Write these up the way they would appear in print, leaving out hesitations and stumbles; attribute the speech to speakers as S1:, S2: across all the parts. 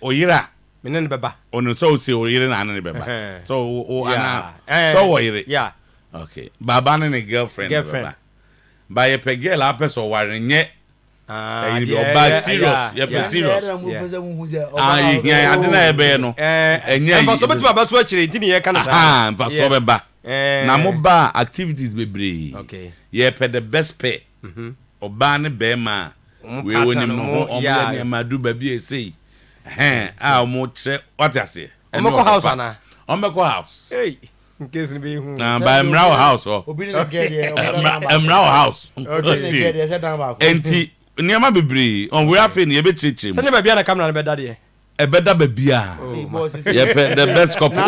S1: oyira
S2: menen beba
S1: ono so say oyira na ne beba so ana so oyira
S2: yeah
S1: okay baba ne girlfriend beba ba ye pe girl apeso ware nye oba serious ye pe serious yeah adena ebe no enye
S2: mfa so betu aba so akire ntini ye kana sa
S1: mfa so beba na mo ba activities bebre
S2: okay
S1: ye pe the best pay oba ne be ma we woni no omo ne madu ba bi esei omo tre what I say
S2: omo house ana
S1: omo house
S2: hey in case ni be hu
S1: na ba emra house
S3: obi ne get there
S1: emra house
S3: okay
S1: enti niama bebre on we afi ne ye bechichim
S2: se ne ba bia na camera ne be dade
S1: ebeda babia ye pe the best couple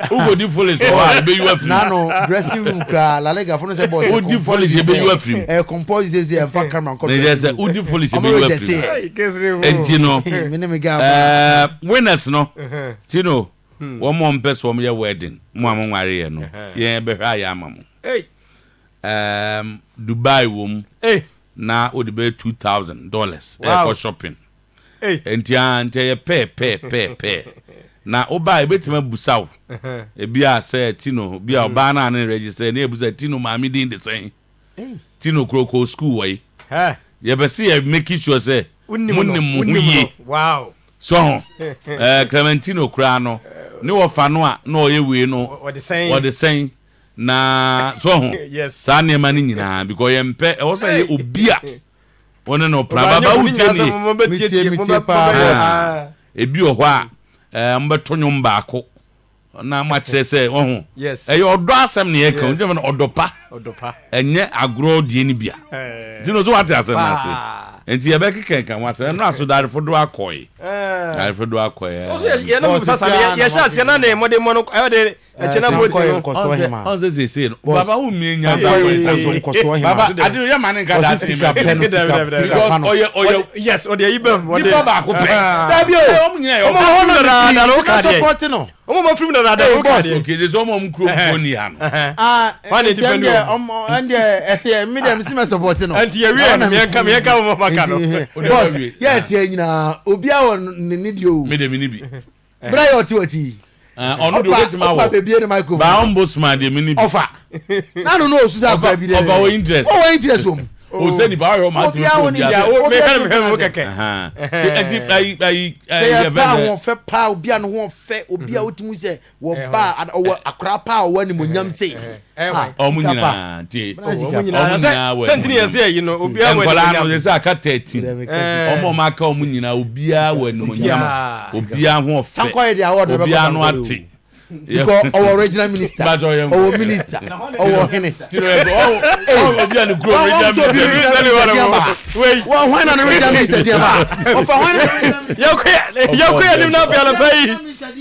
S1: ugo di foolish o be you afrim
S3: na no dressing room kra la lega fo no say boss
S1: o di foolish be you afrim
S3: compose this here fa camera ko
S1: ne say o di foolish be you afrim enti no winners no tino wo mo mpes wo ye wedding mo amware ye no ye be hwa ya amamo Dubai wom na o de be $2,000 for shopping enti ye pe na oba ebetima busaw ebia say tino bia oba na na register na ebusa tino maami din de sen tino kroko school way ye be see ye make sure say munni
S2: wow
S1: so Clementino kra no ne wo fa no a na oye we no
S2: what the saying
S1: na so
S2: yes
S1: sa ne ma ni nyina because ye mpe e wo say ye obia wona no pra baba uteni ebi o hwa mbeto nyum baako na ma kire say ohun
S2: yes
S1: e odo asem ne ye kan je no odopa enye agro die ni bia dino so what asem na say enti ye be kikenkan what no aso darefo do akoi darefo do akoi
S2: o so ye no sasa ye sha se na ne mode mo no e de echena boti
S1: on say baba wu mi nya baba adi ye man nka da sika oye
S2: yes o de ibem o
S1: de baba ko pe da bi o mo nya
S2: o mo ho na no ka de support no o mo film na da o ka de
S1: okay they so mo mkro ko ni ha no
S3: one depend and me dem see me support no
S2: and ye we na me ka mo maka no
S3: boss ye tie nyina obi a ni di o
S1: me dem ni bi
S3: bra yo ti
S1: onu do wetima wo ba ombudsman de mini bi
S3: offer na no osu sa kwa bi de
S1: offer o interest o se ni ba yo ma ti ko dia
S2: o me kan me keke
S1: ti ai
S3: say ba won fe pa obi an won fe obi a otimu se wo ba akra pa wo ni monyam sei
S1: o munyina ti
S2: o munyina sentini yese yi no obi a wo
S1: ni se aka 13 o mo ma ka o munyina obi a wo ni monyam obi a ho fe
S3: sankoye dia wo de be
S1: ba no ati
S3: because our original minister our minister our hene
S1: obi an kro original minister
S3: wait one when an original minister dia ba
S2: of when ya nim na bia la pai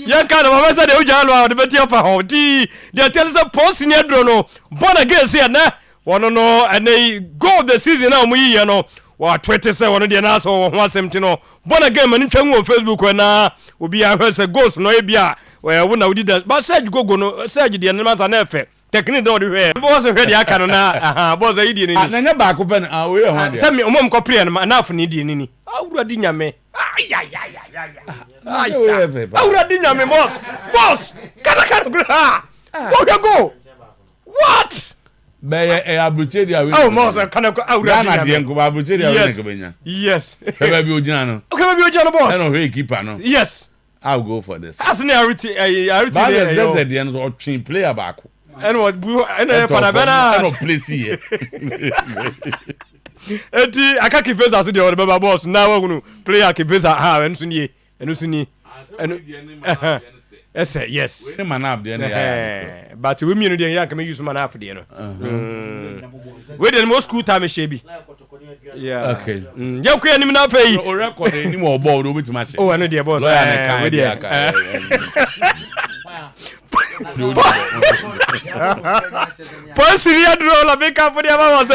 S2: ya ka na mama say de ujalo de beti afa ho di they tell us post ni adro no born again say na wono no and go of the season na mu yi no wa Twitter say wono de na so ho asem no born again man twa mu Facebook na obi a hwe say ghost no e bia we na udi da ba Serge gogo no Serge de na ma na efe technique do de hwe boss hwe de aka no na boss yi de ni
S1: na nya ba ko pen we ho de
S2: say me omom ko pre na na afo ni de ni awura di nyame awura di nyame boss kana gra go what
S1: be abuche dia we
S2: oh boss kana awura di
S1: nyame na de nko abuche dia we nko benya
S2: yes
S1: be bi ojina no
S2: boss
S1: no we keeper no
S2: yes
S1: I'll go for this.
S2: As an arity
S1: that's the end of team player back.
S2: And what for the better
S1: no place here.
S2: Eti aka keep face as the other boss now we player keep face ha enusuni yes
S1: we man up there
S2: but we mean dey can use man half there no we dey most school time shebi yeah
S1: okay
S2: ya ku anim na fa yi
S1: o record ni mo board o bitima che
S2: oh I know the boss
S1: we dey
S2: Posiri adro la beka for the aba was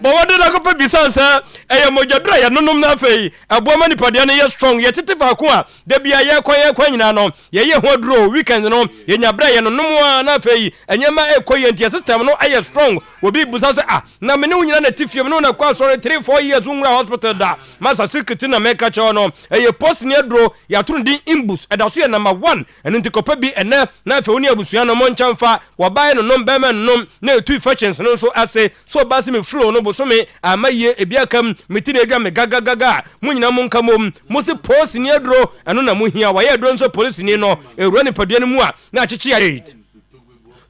S2: but what did I go bisa sir e mojadra ya nonom na afei aboama nipadea ne ye strong ye tete fa ko a da bia ye kwa nyina no ye ho adro weekend no ye nyabra ye nonom a na afei enyema ekoye ntia system no aye strong obi busa se na me ne nyina na tifiem no na kwa sorry 3-4 years unra hospital da masa secret na meka cho no e posiri adro ya turu din imbus edaso ye number 1 ene ntikopa bi ene na afei oni abusua no monchamfa wabae no nombema no na etu infections no so ase so basi me flu no bo so me amaye ebiakam metine edwa me gaga munyina munkamom musi police ni adro eno na muhia wa ye adro nso police ni no ewura ni padua ni mu a na achichi ya 8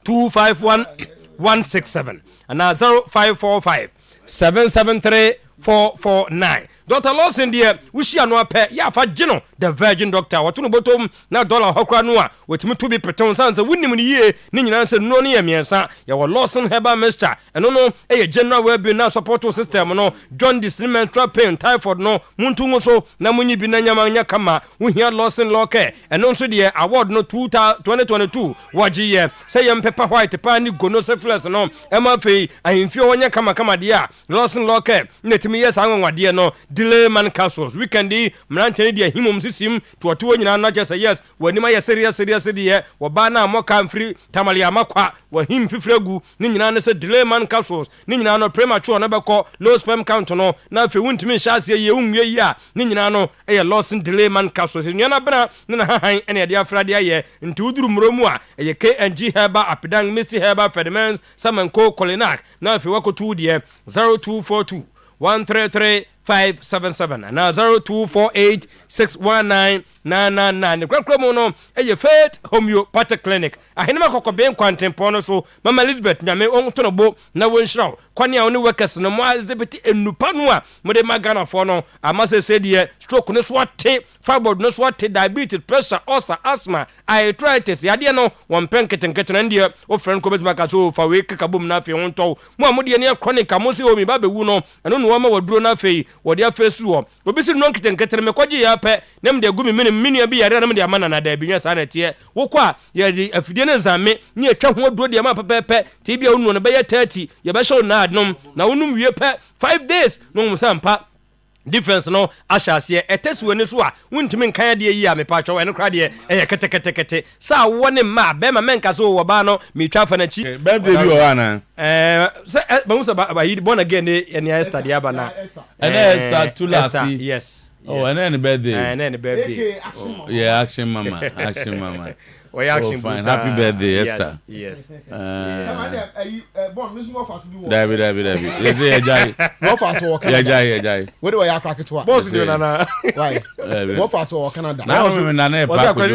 S2: 251 167 ana 0545 773 449 Dr. Lawson dear wushia no apɛ ya fa gino the virgin doctor wato no botom na dollar hokra no a wetimi to be pretend sanse wunim ni yie ni nyina nse no ne yemiensa ya wo Lawson herbal mixture eno no general well-being na support system no John discernment pain typhoid no muntu ngoso na munyi bi na nyamanya kama wuhia Lawson loke eno nso de award no 2022 wagiye say yem pepper white pa ni gono syphilis no ema fei ahimfio wonya kama de a Lawson loke netimi yes anwade no delay man capsules weekendi mrantene dia himom sisim to nyina na just yes wanima ya serious de wo ba na moka free tamale amakwa wa him fifregu ni nyina na se delay man capsules ni nyina no premature na beko low sperm count no na fe wuntimi hyaase ye unwie yi a ni nyina no Lawson delay man capsules nyana bra na hahan ene de afrade aye nti uduru mromu a KNG herbal apidang misty herbal ferments samenko colinac na fe wakotu de 0242 133 577 na 0248619999 kwakwamu no Faith Homeopathic Clinic ahenema kokoben kwantempo so Mama Elizabeth nyame ontonobo na wonhira kwani a oni workers no mo azebeti enupa no a mode magana fo no amase sedie stroke no so ate fibroid no so ate diabetes pressure ulcer asthma arthritis yade no won penketenkete na ndie o friend ko betima ka so fa we kakabum na afi wonto mo amode ne chronic amosi omi ba bewu no eno no ma waduro na afi wode afesu wo obisi no nketenkete me kwaje ya pe nem de gumi mini bi yare na me de amana na da binya sa na tie wokwa ye de afidie ne nzame ne atwa ho aduro de ma pepepe ti bia onu no be ye 30 ye be show na adnom na wonum wie pe 5 days no musampa difference no ashase etesi woni so a wuntimi nkan de yi a me pa twa eno kra de kete sa woni ma be ma menka so wo ba no me twa fa na chi
S1: be bi o ana
S2: se ba musa ba yi born again ne Esther de aba na
S1: Esther tulasi
S2: yes
S1: oh and then birthday
S3: yeah
S1: action mama
S2: oh action
S1: fine happy birthday Esther
S2: yes
S3: born mismo fast bi wo
S1: David yes jai
S3: no fast wo
S1: jai
S3: where do ya crack to
S2: boss do na
S3: why no fast wo Canada
S1: na me na na pa ko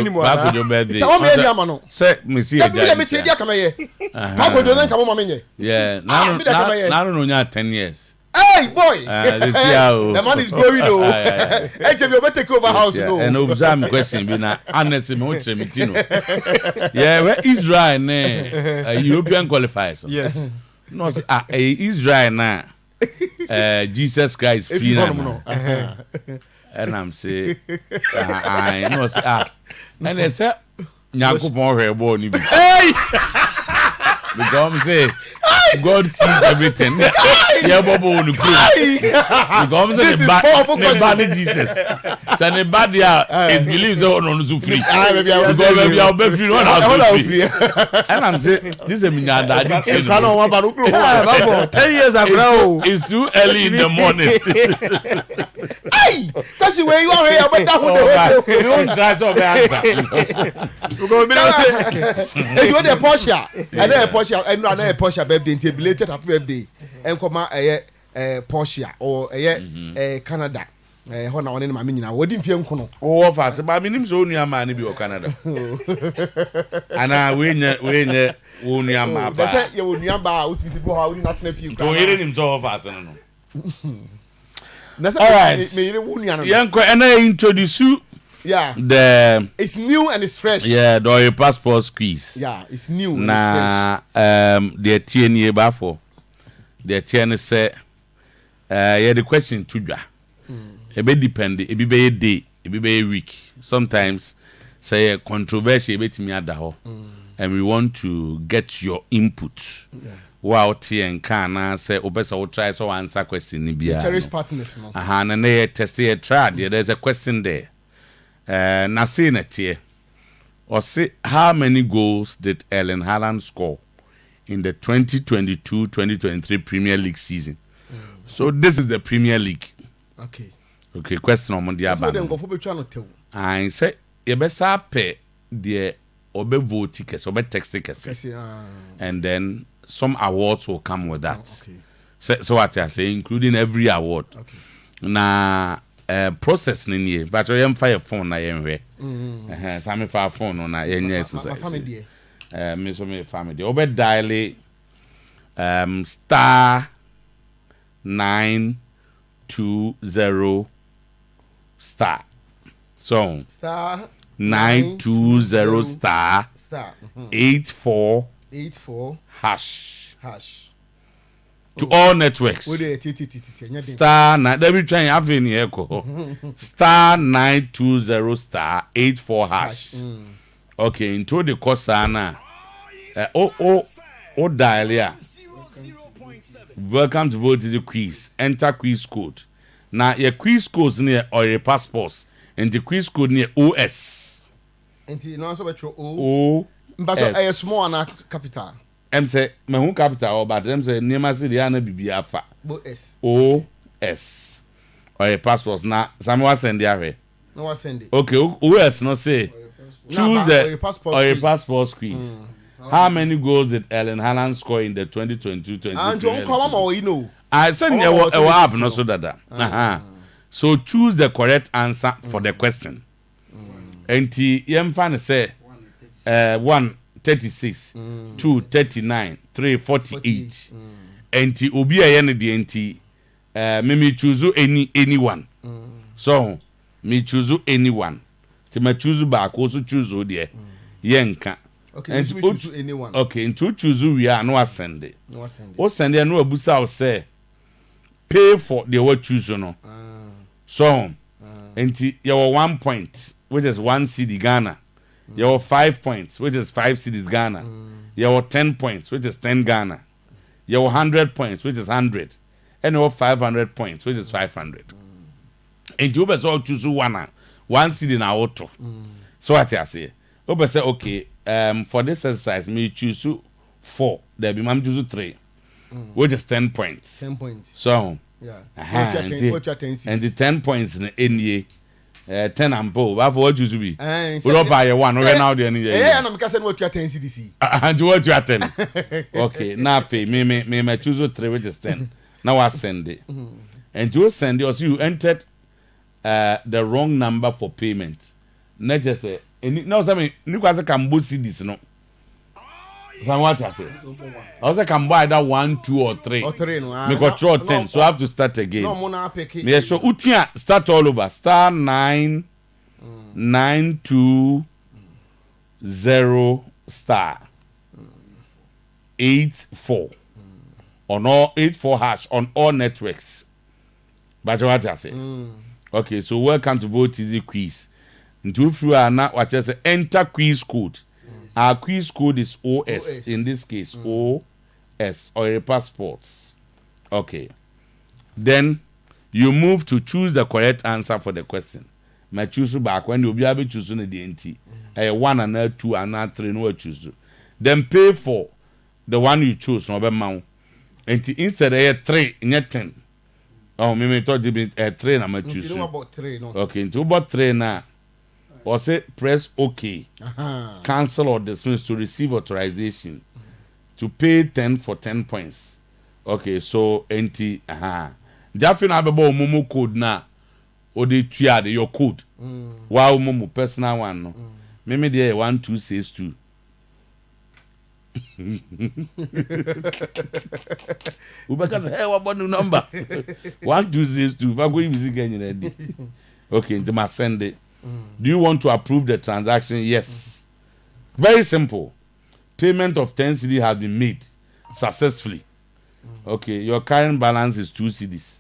S1: jo birthday
S3: say o me edi ama no
S1: say me see jai
S3: me tie dia kama ye pa ko jo na kama mama nye
S1: yeah na no nya 10 years.
S3: Hey boy, the man is growing though. HB you better take over house no.
S1: And observe question be na honestly me want tremitino. Yeah, where Israel na European qualifiers.
S2: Yes.
S1: No say Israel na Jesus Christ free na. And I'm say I no say and they say Nyankopon hwe bo ni bi.
S2: Hey!
S1: Because say God sees everything. Yeah, Bobo on the proof. Because the bad Jesus. So the bad is believes on the free. Because we are be free, one house free. And I'm saying this is me daddy.
S2: 10 years ago.
S1: It's too early in the morning.
S3: Hey, that's where you are here, but that would
S1: you don't try to answer.
S3: Because you want a Porsche, and then a Porsche, and not a Porsche birthday, belated happy birthday, and come out a Porsche or a Canada. Hona woni ma menyina wodi mfie nkono
S1: wo fa se ba minim so onua ma ne bi o Canada ana we nye wo onua ma ba
S3: se ye onua ba o tibisi bo ha wodi natena fie
S1: to yere nim so wo fa se no
S3: na se me yere wo onua no
S1: yanko ena introduce
S3: yeah it's new and it's fresh
S1: yeah do your passport squeeze
S3: yeah it's new and
S1: it's fresh the tie ba for the tie ne say yeah the question to dwa e be depend e be day e be week sometimes say controversy e betimi ada ho and we want to get your input. Wow, TN can say Obesa will try so answer question ni bia.
S3: Cherish partners no.
S1: And they test it tried. There's a question there. Na say net here. Or say how many goals did Erling Haaland score in the 2022-2023 Premier League season? So this is the Premier League. Okay, question on the abandon. I say you best pay the obe vote tickets, obe text tickets, and then some awards will come with that. So what I say, including every award. Na process ni ye, but you fire phone na yenwe. Some fire phone on na yenye exercise. Me so me family. Obe dial star 920 star. So
S3: star
S1: 920 star 84 hash to all networks. Star na every time you have any echo. Star 920 star 84 hash. Okay, into the course na dial ya. Welcome to vote is the quiz. Enter quiz code. Now your quiz code near Oyerepa passports. And the quiz code near OS.
S3: And the answer betro O. But a small and capital.
S1: Say my own capital, but them say near my city and BBF. OS. Oyerepa passports. Now someone send the way.
S3: No one send it.
S1: Okay, OS no say. Choose the Oyerepa passports quiz. How many goals did Erling Haaland score in the 2022-2023?
S3: And you come or you know.
S1: I said you have no so that. So choose the correct answer for the question. And yem fan say 136, 239, 348. And obi ayen the enti me choose anyone. So me choose anyone. Ti me choose back also choose there. Yenka.
S3: Okay, and choose anyone.
S1: Okay, into choose we are no send it. No send it. O send it no abusa say pay for the what choose no. So and you 1 point, which is 1 CD Ghana. You 5 points, which is 5 CDs Ghana. You 10 points, which is 10 Ghana. You 100 points, which is 100. And you 500 points, which is 500. And you best all choose one CD na auto. So what I say? You say okay. For this exercise, me choose 4. There be man choose 3, which is 10 points.
S3: 10 points.
S1: So and the 10 points in the 10 and po. What choose to be? We don't buy one. We now the any.
S3: Yeah, I'm saying what you are 10 CDC.
S1: And what you are 10? Okay, now pay me choose 3, which is 10. Now I send it, and you send it. Also, you entered the wrong number for payment. Not just say. No, something you guys can boost this, no. So what I say? I also can buy that 1, 2, or 3.
S3: Or 3, no.
S1: Me got 10, so I have to start again.
S3: No, mona pick it.
S1: Me so utia start all over. Star 920 star 84 on all 84 hash on all networks. But what I say? Okay, so welcome to Vote Easy Quiz. Into if you are not what I say, enter quiz code. Our quiz code is OS. In this case, OS or a passports. Okay. Then you move to choose the correct answer for the question. My choose back when you'll be able to choose the DNT. 1 and 2 and 3 no choose. Then pay for the one you choose, no amount. And instead of 3 in 10. Oh, me thought you be 3 and I choose. Okay, into about 3 now. Or say press OK. Cancel or dismiss to receive authorization. To pay 10 for 10 points. Okay, so NT Jafin abebo momo code na odi tuade your code. Wow momo personal one no. Meme there 1262. Ubeka say hey what about the number? 1262. If I go music ready. Okay, into my send it. Do you want to approve the transaction? Yes. Very simple. Payment of 10 CD has been made successfully. Okay, your current balance is 2 CDs.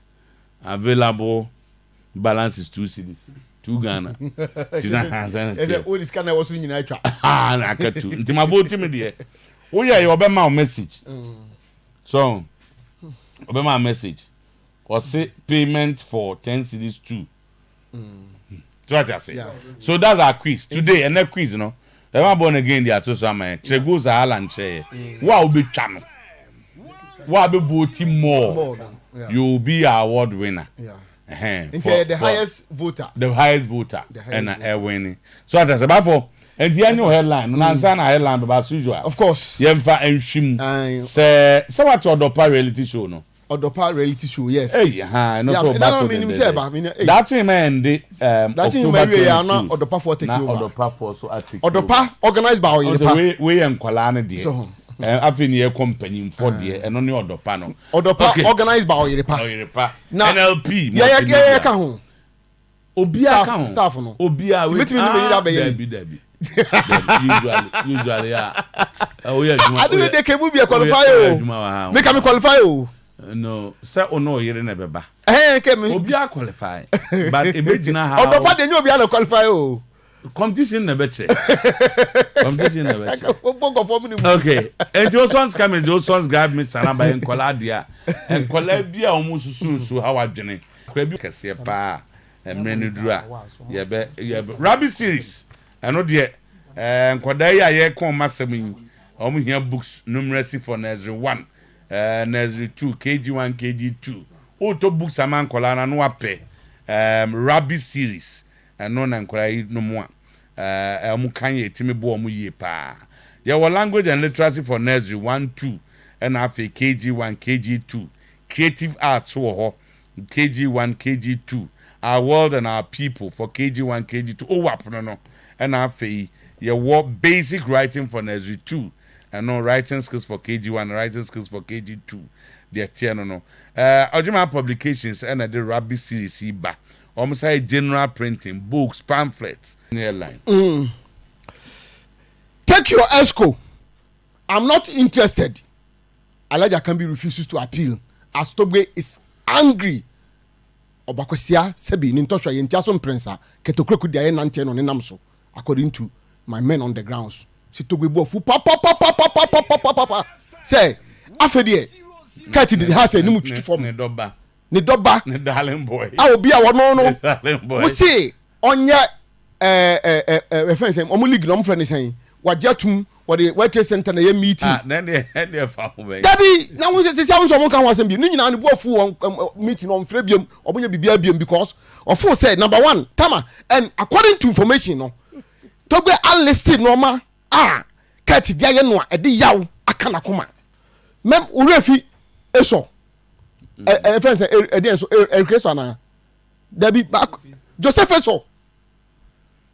S1: Available balance is 2 CDs. 2 Ghana. Tina Hansen.
S3: Is it all this kind of was in United?
S1: Ah, na katu. Nti maboti me de. Wo ya you obema o message. So, obema a message. Or say payment for 10 cedis 2. So what I say. Yeah. So that's our quiz today. And that quiz, no. They want born again. They are to some man. Chegos are Alan Che. What will be channel? What will be voting more? Yeah. You will be our award winner. Yeah.
S3: The highest voter.
S1: The highest voter. And a winning. So that's about for. And the annual headline. Nansana headline, but as usual.
S3: Of course.
S1: Yemfa and Shim. Say, so what's your Dopa reality show, no?
S3: Odopa reality show, yes.
S1: Hey, no so bad. That's him and the
S3: that's him we are not Odopa for take over.
S1: Odopa for so article.
S3: Odopa organized by
S1: Oyerepa. We am Kwalane there. So after near company for there and only Odopa no.
S3: Odopa organized by Oyerepa.
S1: Oyerepa. NLP.
S3: Yeah, ka ho.
S1: Obia ka ho.
S3: Staff no.
S1: Obia we. Debi. Usually yeah. Oh yeah.
S3: I do they can be qualify o. Make me qualify o.
S1: No, sir, or no, you're never back.
S3: Obi
S1: are qualified, but imagine how.
S3: On the part, you be qualify. Oh,
S1: competition never check. Competition never check. Okay, and your sons come and your sons grab me Sanaba and Coladia and Colabia almost soon. So how I've done it. Quebec, pa and Menudra. Yeah, Rabbit series. I know dear. And Quadaya, yeah, come Massami. Here books numeracy for Nursery 1. Nursery 2, KG1, KG2. Auto books a man colana no ape. Rabbit series. And no nanquai no more. Mukanye Timibo Muye pa. Your language and literacy for Nursery 1, 2. And after KG1, KG2. Creative arts for KG1, KG2. Our world and our people for KG1, KG2. Oh, wapno. And after your basic writing for Nursery 2. And no writing skills for KG1, writing skills for KG2. They are tier no. Ojima publications and the Rabbit series ba. Almost like general printing, books, pamphlets, airline.
S3: Take your ESCO. I'm not interested. Elijah Kambi refuses to appeal. As Togbe is angry. Obakosia Sebi Nintosha Yentiason Prensa Ketokroku Dia Nanten on Namso, according to my men on the grounds. Sitogwe fu papa say afedie kati di ha say ni mututu form
S1: ne doba
S3: ne
S1: darling boy
S3: a obi a wono no we say onye reference omo league no mo friend say wajatum wode World Center na ye meeting
S1: na ne fa ho be
S3: dabi na wo say say so mo kan wasem bi ni nyina ne boafu meeting on frɛ biam obonya bibia biam because of say number 1 tama and according to information no Togbe unlisted normal kati dia ye no ede yaw aka na koma mem urefi eso friends ede so recreation na dabi Joseph eso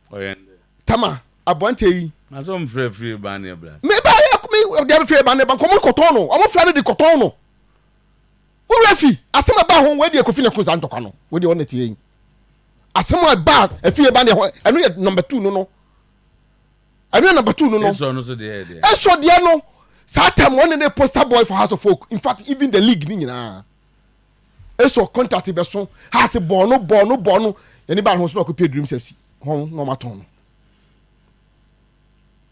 S1: oyende
S3: tama abonte yi
S1: aso free ban e blast
S3: me ba me dia free ban e ban komo koton no omo free de koton no urefi asema ba ho we de kofi na kunza ntokwa no we de won tie yi asema ba afie ban de ho eno ye number 2 no I number 2 no.
S2: So
S3: there. So there no. Satam one the poster boy for House of Folk. In fact, even the league ni nyina. So contract be so has a bono. Anybody who smoke pay dreams FC. Hon no maton.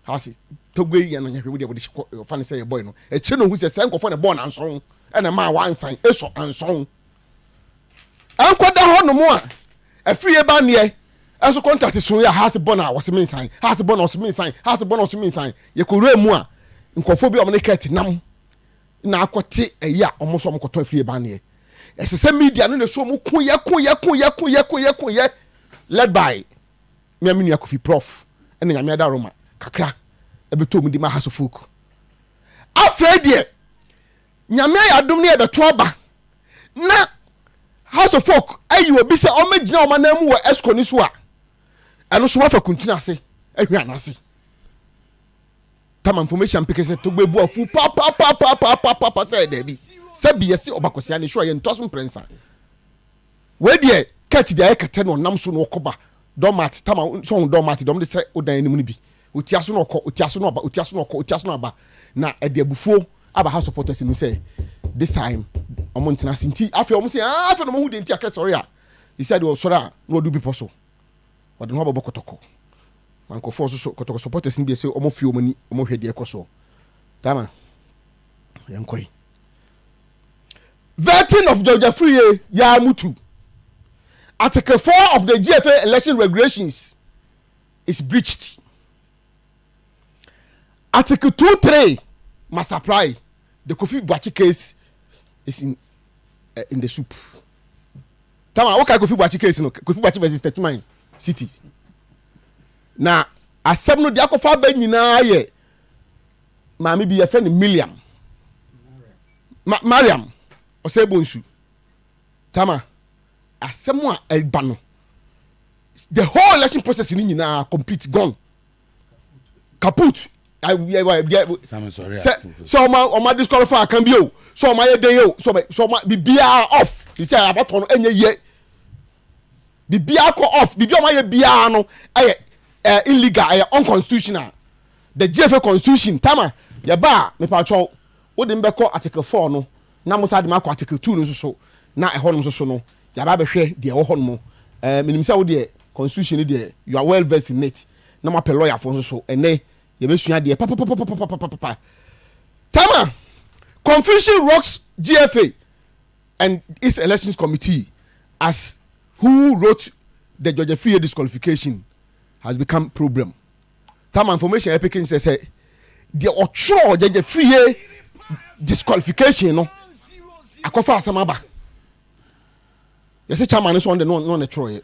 S3: Has it. Togwe ya no nya hwe de fan say boy no. E che no hu say senko for the born anson. And a man one sign. So anson. Anko da ho no mo a. E free e ba ne As a contract is so ya has a bonus was mean sign, has a bonus mean sign, has a bonus mean sign. You could read more in Kofobi of Naked Nam. Now, quite a year almost some cotton free banner. As the same media, no so kuya, led by Miaminia Coffee Prof. And then Yamada Roma, Kakra, a bit told me the House of Folk. After dear Yamia Dumnia the Twaba. Na House of Folk, you will be say, oh, me now my name were Esconiswa. And also for continue say ehwan ase tam information pick say to gbebu afu papa say there be sabi yesi obakosia ne sure ye ntoso prensa we de cat de ekete no nam so no koba domat tam so domat dom de say odan anim ni bi otiaso no kɔ otiaso no aba na ade abufuo aba house supporters no say this time omo ntena sinti afi omo say afi no mo hu de nti akɛ sorry a he said o sorry a no do be possible ɔde no abɔbɔ kɔtɔkɔ mankɔfoɔ so kɔtɔkɔ supporters no bi sɛ ɔmo fie ɔmo ni ɔmo hwɛ deɛ ɛkɔ so tama yɛnkɔyi vetting of Georgia Free ya mutu Article 4 of the GFA election regulations is breached. Article 2.3 must apply. The Kofi Boakye case is in the soup. Tama, what kind of Kofi Boakye case? No, Kofi Boakye versus Sometymer City. Now, as some no diakofa be nyina ye. Maami bi your friend Mariam. Osebonsu. Tama. Asemwa elbano. The whole election process in nyina complete gone. Kaput. So my disqualify can be you. So my day you. So my BBR off. He said about on any year. BBR off. BBR my BR no. Illegal. Unconstitutional. The GFA constitution. Tama. Yaba me patrol. Wodi mbeko article 4 no. Na mo sa de mako article 2 no so. Na ehonum so no. Yaba be hwe de ehon mo. Minimisa wo de constitution de you are well versed in it. Na ma pe lawyer for so ene yebesua de pa. Tama. Confusion rocks GFA and its elections committee as who wrote the Georgia Free disqualification has become problem. Tama information epic says the Otuo Georgia Free disqualification no akofa asamaba. Yesi chairman so on the no Troye.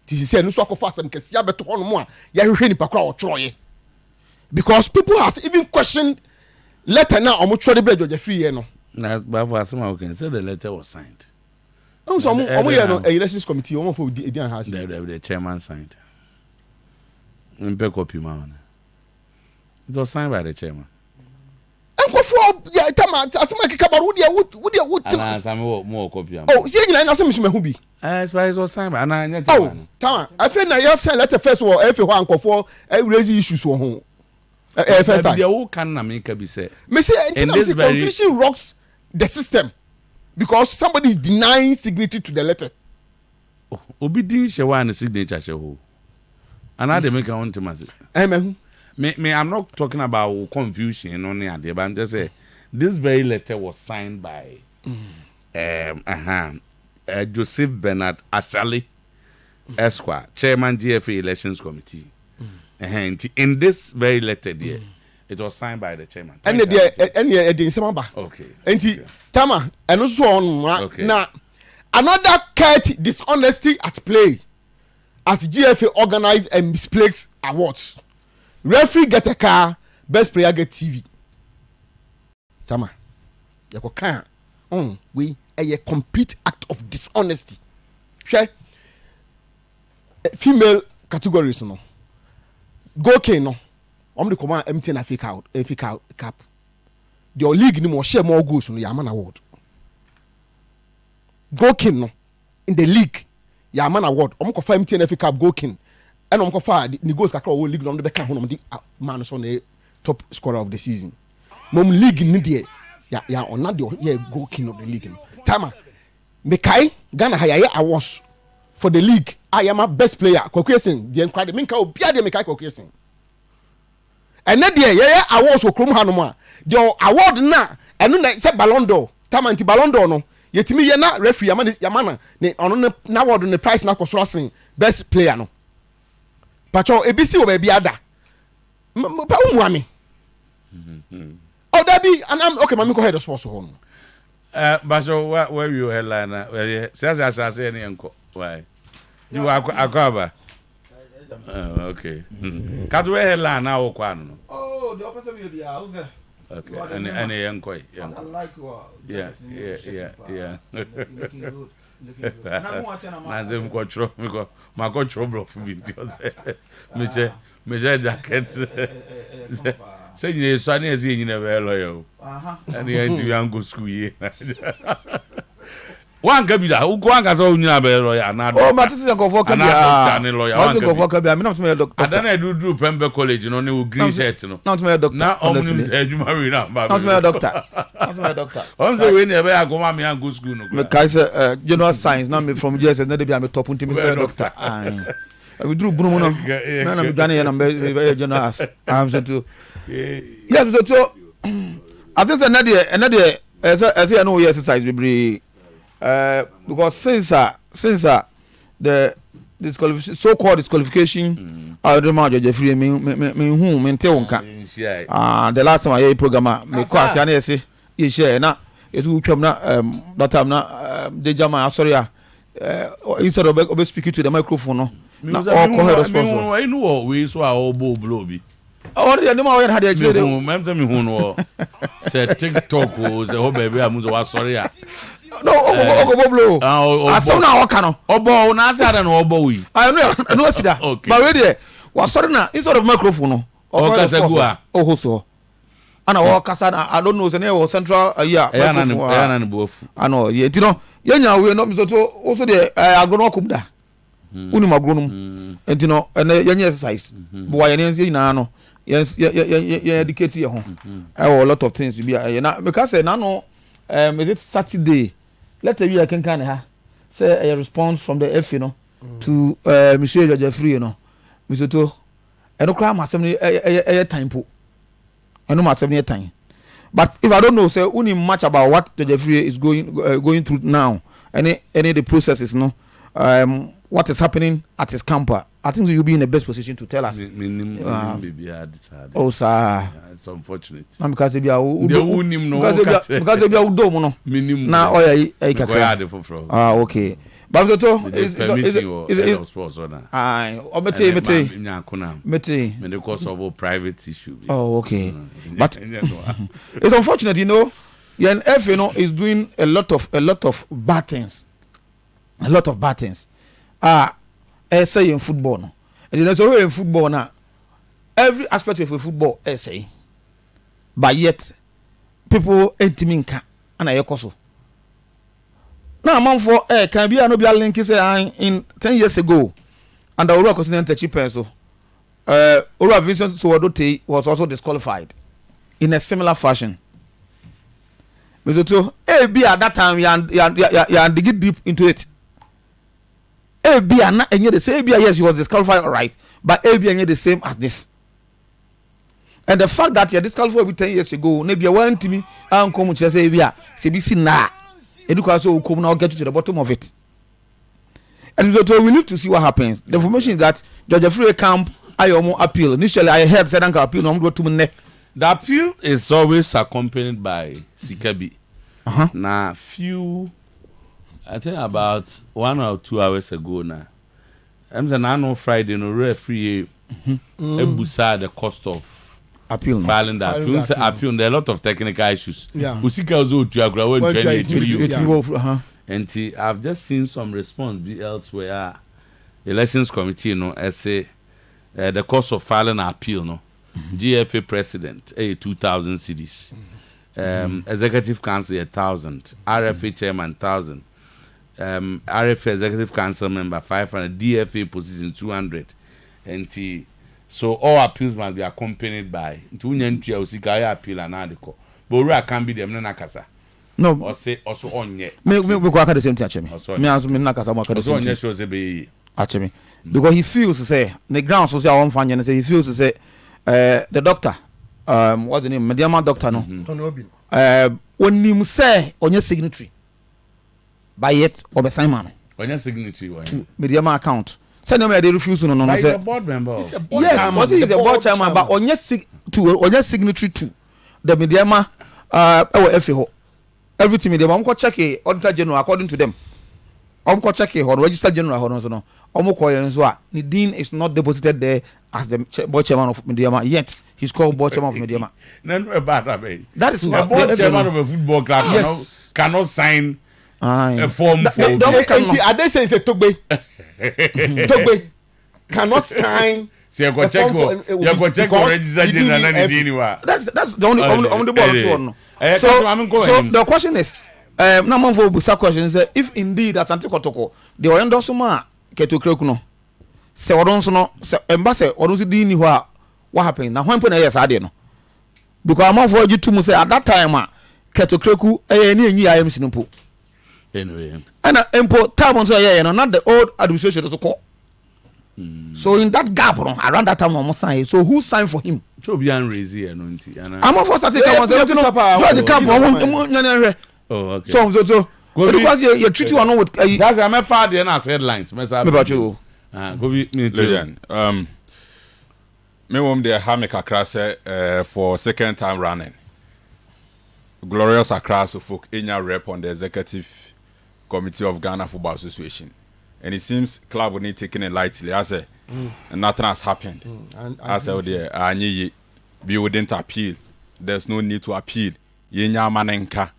S3: This is say no so akofa asam kesi abeto hono mo a ya hwehwe nipa kra Otuo. Because people has even questioned letter now omo try the Georgia Free no.
S1: Na baba asama okay say the letter was signed.
S3: So omo here no elections committee omo for Edian has.
S1: The chairman signed. Mpe copy ma one. It was signed by the chairman.
S3: Enkofo ya tama asama kikabaru wo de
S1: ana asama mo copy am.
S3: Oh, see nyina na asama sume hu bi.
S1: It was signed by ana nya
S3: chairman. Oh, tama. I feel na you have signed letter first wo efe ho ankofo raise issues wo ho. First time.
S1: The whole can na make be say.
S3: Me say confusion rocks the system because somebody is denying signature to the letter.
S1: Obi din she one signature she ho. And how they make on to me, I'm not talking about confusion on the idea, but I'm just saying this very letter was signed by Joseph Bernard Ashali Esquire, Chairman GFA Elections Committee. In this very letter there, it was signed by the chairman. And
S3: okay. And Tama, and also on now another cat dishonesty at play. As GFA organize and displays awards, referee get a car, best player get TV. Tama, yako car. We a complete act of dishonesty. Share female categories no. Go K no. The command empty na fake out, cap. The league ni mo share more goals no Yaman award. Go K no in the league. Man award omko fa MTN FA Cup goal king and omko fa the goals kakra wo league no be ka hono the man so the top scorer of the season mom league ni de ya on na the goal king of the league Tama me kai Ghana ha ya awards for the league I am a best player Kokwesen the enquire me ka obia de me kai Kokwesen and na de ya awards o krom ha no ma the award na eno na say Ballon d'Or Tama anti Ballon d'Or no yetimi ye na referee yamana ne ono na award ne price na kosoro asen best player no pacho ebisi wo ba bia da pa umuami oh that be and I'm okay mami ko head of sports ho no
S1: basho where you headline where say any enko why you akwa okay ka do headline na wo kwa no
S3: oh the opposite will be out there.
S1: Okay, and young
S3: I like you.
S1: Yeah.
S3: Looking good. And I'm watching a man.
S1: I'm control because my control broke for me. Me jacket. Say you sunny as you never loyal. And you ain't young go school year. One kabida ukwanka so nyina be lawyer na
S3: oh matisi go for kabia
S1: na lawyer
S3: one go for kabia me not me doctor
S1: adana do Pembe College no ne green shirt no
S3: not me doctor
S1: na omnim adwuma we na ba
S3: not me doctor
S1: say we ne be agoma me go school no
S3: me kai say general science na me from JS na dey be am top until me doctor
S4: we drew Bruno. Man, I'm done here. I'm generous. I'm so too. Yes, so I think another as I know exercise will be because since the so-called disqualification of the match Jeffrey me who me tell the last time I hear program me class ya say you share na esu twam na that time na the German sorry instead of speaking to the microphone no na all call her responsible
S1: I know we so our blow bi
S4: all the no one had the exit
S1: me tell me who no say TikTok o say ho baby amuzo wa sorry
S4: no ogo blow aso na waka no
S1: obo na asa da no obo wi
S4: I know see that but we there was sorry na instead of microphone no
S1: o kasa gua
S4: oh so ana wo kasa na I don't know say na central here
S1: na bofu
S4: ano ye ti no ye nya we no mi so to also the agrono kumda uni magronum enti no ye nya exercise but why nya say na no yes ye educate ye ho a lot of things be na because say na no is it Saturday let we can ha say a response from the F to Monsieur Jeffrey Mr. To eno kra ma asem time po eno ma asem time but if I don't know say uni much about what the Jeffrey is going through now any the processes what is happening at his camp I think you'll be in the best position to tell us oh sir
S1: it's unfortunate
S4: because if you
S1: because
S4: if you udom no na oya kakra okay but so is
S1: sports on
S4: mete
S1: the cause of a private issue
S4: oh okay but it's unfortunate the NF is doing a lot of bad things essay in football no and there's always in football now every aspect of a football essay but yet people entiminka and ayekoso now man for can be no be a link say in 10 years ago and the Ora Continental Chipenso Ora Vincent Suwadote was also disqualified in a similar fashion Mr. be at that time you dig deep into it Abia na enye the same yes he was disqualified all right but Abia enye the same as this and the fact that you disqualified 10 years ago na bia wan timi ankom che say Abia se bi si na eduka so come now get to the bottom of it and so we need to see what happens the information is that George Free camp ayomo appeal initially I heard said anka appeal no go to me
S1: the appeal is always accompanied by Sikabi na few I think about 1 or 2 hours ago now. I'm saying I know Friday no referee ebusa the cost of
S4: appeal
S1: filing the appeal. Appeal there are a lot of technical issues.
S3: Yeah.
S1: Usika ozo Otuagura when and I've just seen some response be elsewhere. Elections committee say the cost of filing an appeal GFA president 2,000 cedis. Executive council 1,000, RFA chairman 1,000. RFA executive council member 500, DFA position 200, and so all appeals must be accompanied by appeal and article. But we can be them na kasa.
S4: No,
S1: or say also on yet.
S4: Me go the same thing actually. Me as me na kasa mo the same thing. Actually, because he feels to say the ground so say I won't find and say he feels to say the doctor what's the name Mediama doctor no. When him say on your signatory. By yet or by Simon.
S1: On your signatory,
S4: Mediama account. Send them they refuse no.
S1: He's a board member.
S4: Yes, he's a board chairman, but on your signatory to the Mediama FAO. Everything Mediama go check a auditor general according to them. Go check a registered general or no. The dean is not deposited there as the board chairman of Mediama yet. He's called board chairman of Mediama. That is
S1: the board chairman of a football club cannot sign a form for
S3: they say it's a Togbe cannot sign.
S1: So you go check registered general anywhere.
S4: That's the only ball. So the question is number for busa question is if indeed as Antikotoko they were endorse ma Ketokreku no se odon so no se embassy odon so di ni ho a what happened na when put na yes ade no because among for you to say at that time Ketokreku ni enyi IMC no po
S1: anyway
S4: and empo time on so not the old administration so call So in that gap, around that time, almost signed. So who signed for him?
S1: So be unraisy and
S4: I'm not for starting. George Camp.
S1: Oh, okay.
S4: So because you treat you with.
S1: That's I'm a father and as headlines.
S4: Me about you.
S1: Go be me
S5: Legend. Me wom de ha me kakra say for second time running. Glorious Accra so folk enya rep on the executive committee of Ghana Football Association. And it seems club will need taking it lightly. I say, nothing has happened. I say, oh dear, we wouldn't appeal. There's no need to appeal. Yenya manenka.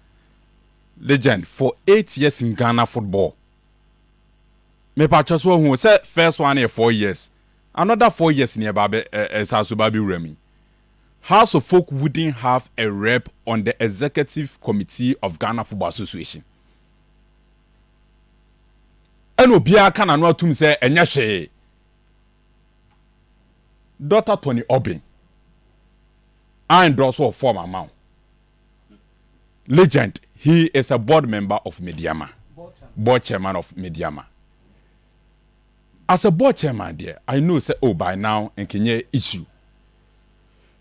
S5: Legend for 8 years in Ghana football. Me patches who said first 1 year 4 years. Another 4 years in Babe Sasubabi Remy. House of Folk wouldn't have a rep on the executive committee of Ghana Football Association. And Obia can anwa tum say enya hwe. Dr. Tony Obin. I endorse a former man. Legend. He is a board member of Mediama. Board chairman of Mediama. As a board chairman there, I know say by now and kenye issue.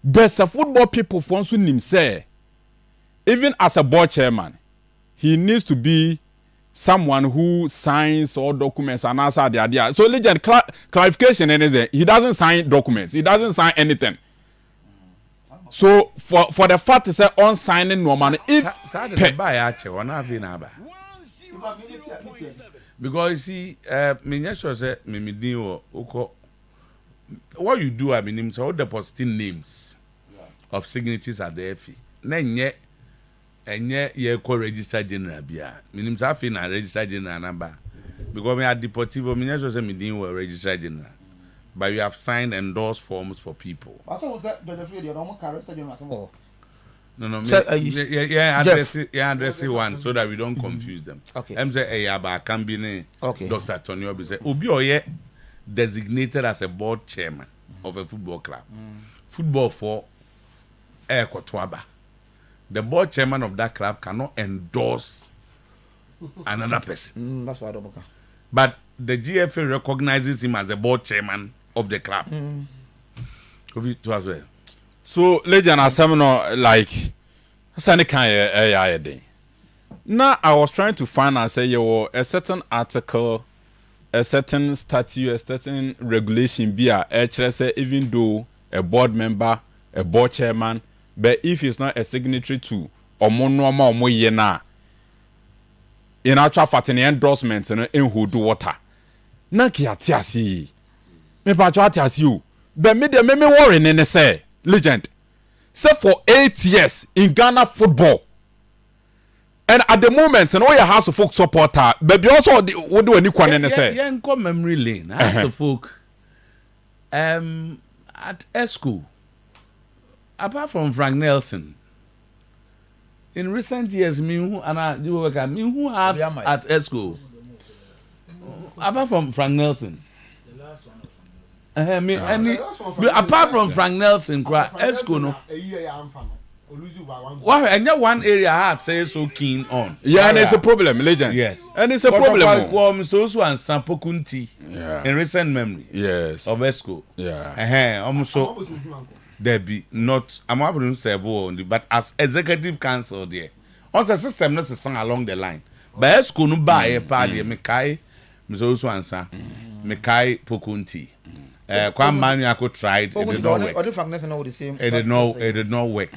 S5: Best football people for him say even as a board chairman, he needs to be someone who signs all documents and answer the idea. So legend clarification and he doesn't sign documents. He doesn't sign anything. So for the fact to say on signing no man if
S1: because you see me sure say me din what you do I mean so depositing names of signatures at the FE na enye ye ko register general bia minim sa fi na register general number because me at deportivo me sure say me din will register general but we have signed endorsed forms for people.
S4: Also that the free the normal car register general.
S1: No, address one so that we don't confuse them.
S4: Okay.
S1: I'm say about can be
S4: okay.
S1: Dr. Tony Obi say Obi Oye designated as a board chairman of a football club. Football for Kotwaba. The board chairman of that club cannot endorse another person.
S4: That's why I don't.
S1: But the GFA recognizes him as a board chairman of the club. As well.
S5: So legend assemble like sani kan day. Now I was trying to find and say you a certain article, a certain statute, a certain regulation be say even though a board member, a board chairman, but if he's not a signatory to omo ye na in actual fact in endorsements in who do water. Na ki atiasi. Me pa cho atiasi you. But me worry in say legend. Say for 8 years in Ghana football. And at the moment, and all your House of Folk supporter, but you also what do any one say?
S1: Yeah, in memory lane. House of Folk at ESCO, apart from Frank Nelson, in recent years, me who at ESCO, apart from Frank Nelson. Apart from Frank Nelson, ESCO no. Why? And one area I had say so keen on.
S5: Yeah, and it's a problem, legend.
S1: Yes,
S5: and it's a problem.
S1: So and Sampo Kunti.
S5: Yeah.
S1: In recent memory.
S5: Yes.
S1: Of ESCO.
S5: Yeah.
S1: Almost so. There be not. I'm not going to say only, but as executive council there, on the system not sung along the line. But ESCO no buy a party. Me kai. Me so answer. Me kai Pokunti. Kwam Manu Ako tried. It did not work. It did not work.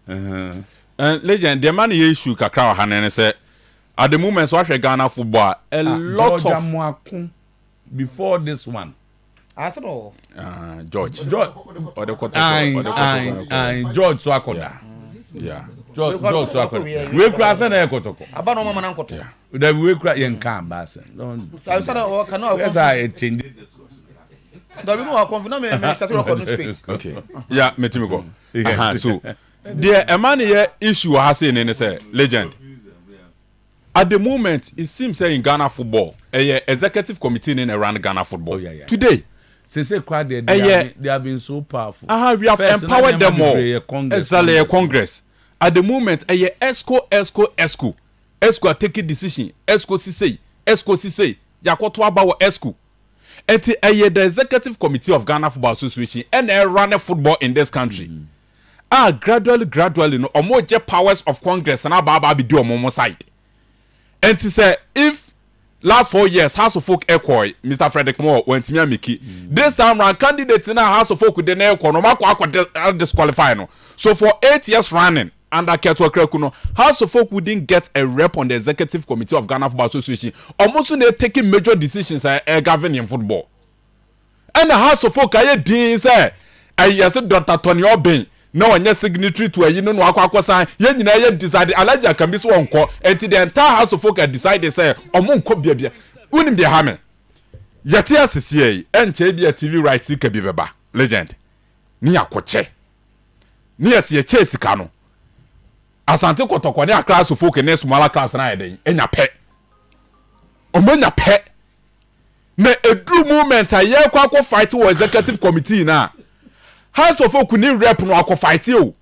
S5: Legend, the money issue kakra hanen say at the moment so Ghana football a lot of
S1: before this one.
S4: Arsenal.
S5: George or the
S1: George Swakoda.
S5: Yeah.
S1: George Swakoda. We cross na ekotoko.
S4: Aba no mama na nkoto.
S1: We we cross yen kan ba se.
S4: I said o cannot.
S1: Yes, I change.
S4: Do we know confirm me start recording straight.
S5: Okay. Yeah, metimi go. So the Emmanuel issue has in say legend. At the moment, it seems that in Ghana football, a executive committee in around Ghana football. Today,
S1: they have been so powerful.
S5: We have empowered them more. Exactly, a Congress. At the moment, ESCO are taking decision. ESCO say, Yakoto about ESCO. Enti the executive committee of Ghana Football Association and run football in this country. Gradually no omo je powers of Congress na ba be do omo side. Enti say if last 4 years House of Folk Ekoi, Mr. Frederick Moore went to Miki. This time round candidates in House of Folk the Neko no mako disqualify no. So for 8 years running under Keto Krekuno, House of Folk wouldn't get a rep on the executive committee of Ghana Football Association. Almost they taking major decisions governing football. And the House of Folk I did say I said Dr. Tony Obin. No one yes signatory to a union wakwa sign. Yen na decided Alaja can be so unko. And the entire House of Folk decided say omo nko bia. Unim de hame. Yeti asisi enche bia TV rights ka bi beba. Legend. Ni akoche. Ni ase che sika no. Asante kotokwa ni Accra of Folk ne smaller class na eden. Enya pe. Omo nya pe. Na edru movement aye kwa fight wo executive committee na. House of Folk ni rep no akọ fight o.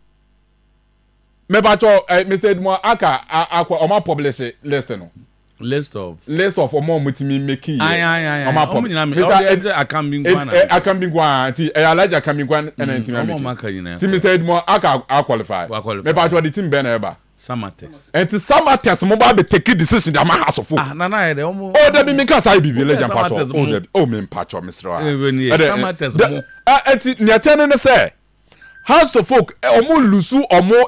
S5: Me ba cho Mr. Edmo aka akọ o ma publish list no.
S1: List of
S5: omo mutimi make here.
S1: Aye. Omo nyina me. Mr.
S5: Akambingwa ti Elijah Akambingwa na ntimi make.
S1: Omo maka nyina.
S5: Ti Mr. Edmo aka qualify. Me ba cho the team be na eba.
S1: Samatex.
S5: And to Samatex mo ba be take decision am House of Folk.
S1: Na de omo.
S5: Oh de bi me kasa bibi legend patcho. Oh de. Oh me patcho Mr.
S1: Samatex mo.
S5: Enti niatene ne say House of Folk omo lusu omo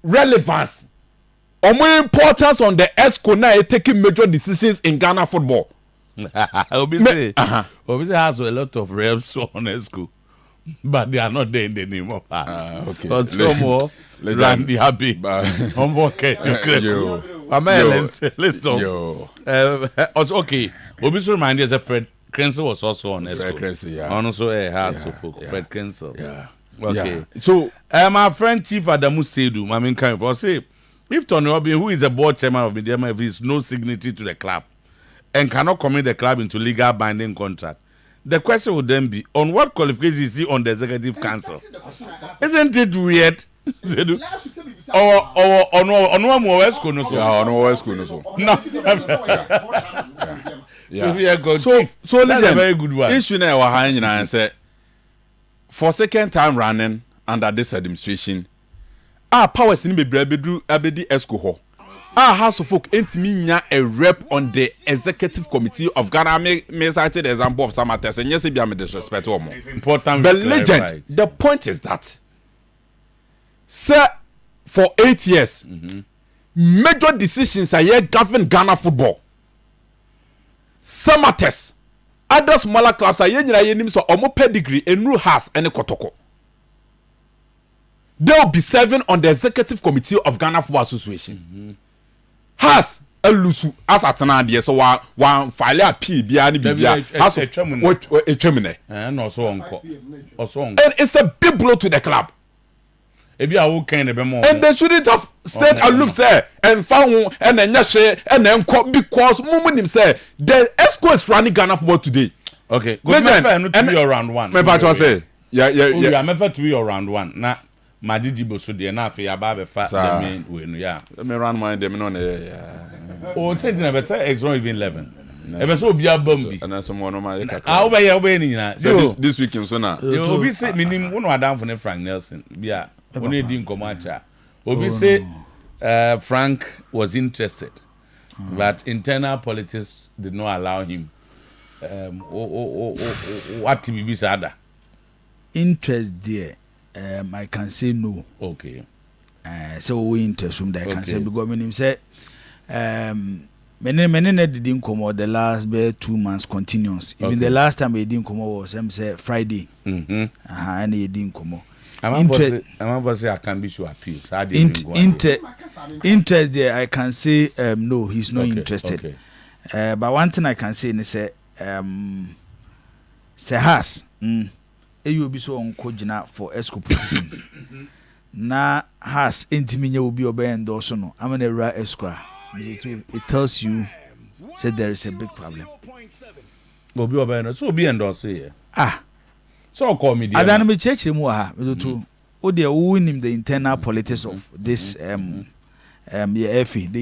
S5: relevance omo importance on the ESCO na taking major decisions in Ghana football.
S1: Obi say has a lot of reps on ESCO, but they are not there in the name of us.
S5: Okay.
S1: But some more Randy happy. Omo okay to let's okay. Obi so remind us that Fred Krenzel was also on ESCO.
S5: Fred Krenzel, yeah.
S1: Also a House of Folk. Fred Krenzel.
S5: Yeah.
S1: Okay.
S5: Yeah. So
S1: my friend Chief Adamu Sedu, I mean, kind of say, if Tony Robin, who is a board chairman of Media, if he's no signatory to the club and cannot commit the club into legal binding contract, the question would then be, on what qualifications is he on the executive council? Isn't it weird? Or no more West Coast. No. Yeah. So that's a very good one.
S5: Issue na wa han nyina say for second time running under this administration powers ni bebre abedi ESCO ho House of Folk entimi nya a rep on the executive committee of Ghana. Me cited the example of Samatex and yes be am disrespect omo
S1: important.
S5: The legend right. The point is that sir for 8 years major decisions are govern Ghana football. Samatex other smaller clubs are nyina yenim so omo pedigree enru has any kotoko. They will be serving on the executive committee of Ghana Football Association. Has a lusu as atana de so one file appeal bia ni bibia has etwemene
S1: and also onko
S5: and it's a big blow to the club.
S1: Ebi a wo kan be more.
S5: And they shouldn't have stayed aloof say and found and enye and enko because mumunim say the ESCO is running Ghana football today.
S1: Okay, go to be around one.
S5: Me pa say yeah.
S1: I'm never to be around one. Na Madidibo so de na afi aba be fa the main we no yeah.
S5: Me run mind them no yeah.
S1: Oh, change na be say it's not even 11. E be so obi abam bi.
S5: And so mo no ma kakra.
S1: Oba ni nyina.
S5: So this week so na.
S1: Obi say minim wo no adam for ne Frank Nelson. Bia oni di nkomo acha. Obi say Frank was interested, but internal politics did not allow him. What TBB said?
S6: Interest there, I can say no.
S1: Okay.
S6: So we interest from that. I can say because when him say, many didn't come out the last 2 months continuous. Even the last time he didn't come out was say Friday. And he didn't come out.
S1: I'm say I can be sure appeal.
S6: Interest there, I can say no. He's not interested.
S1: Okay.
S6: But one thing I can say is say has you be so on kojina for ESCO position. Na has intiminya will be obeying also no. I'm gonna write ESCO. It tells you said there is a big problem.
S1: Will be obeying so be endorse here. So call me the
S6: Adan me church mu ha to o dey win him the internal politics of this the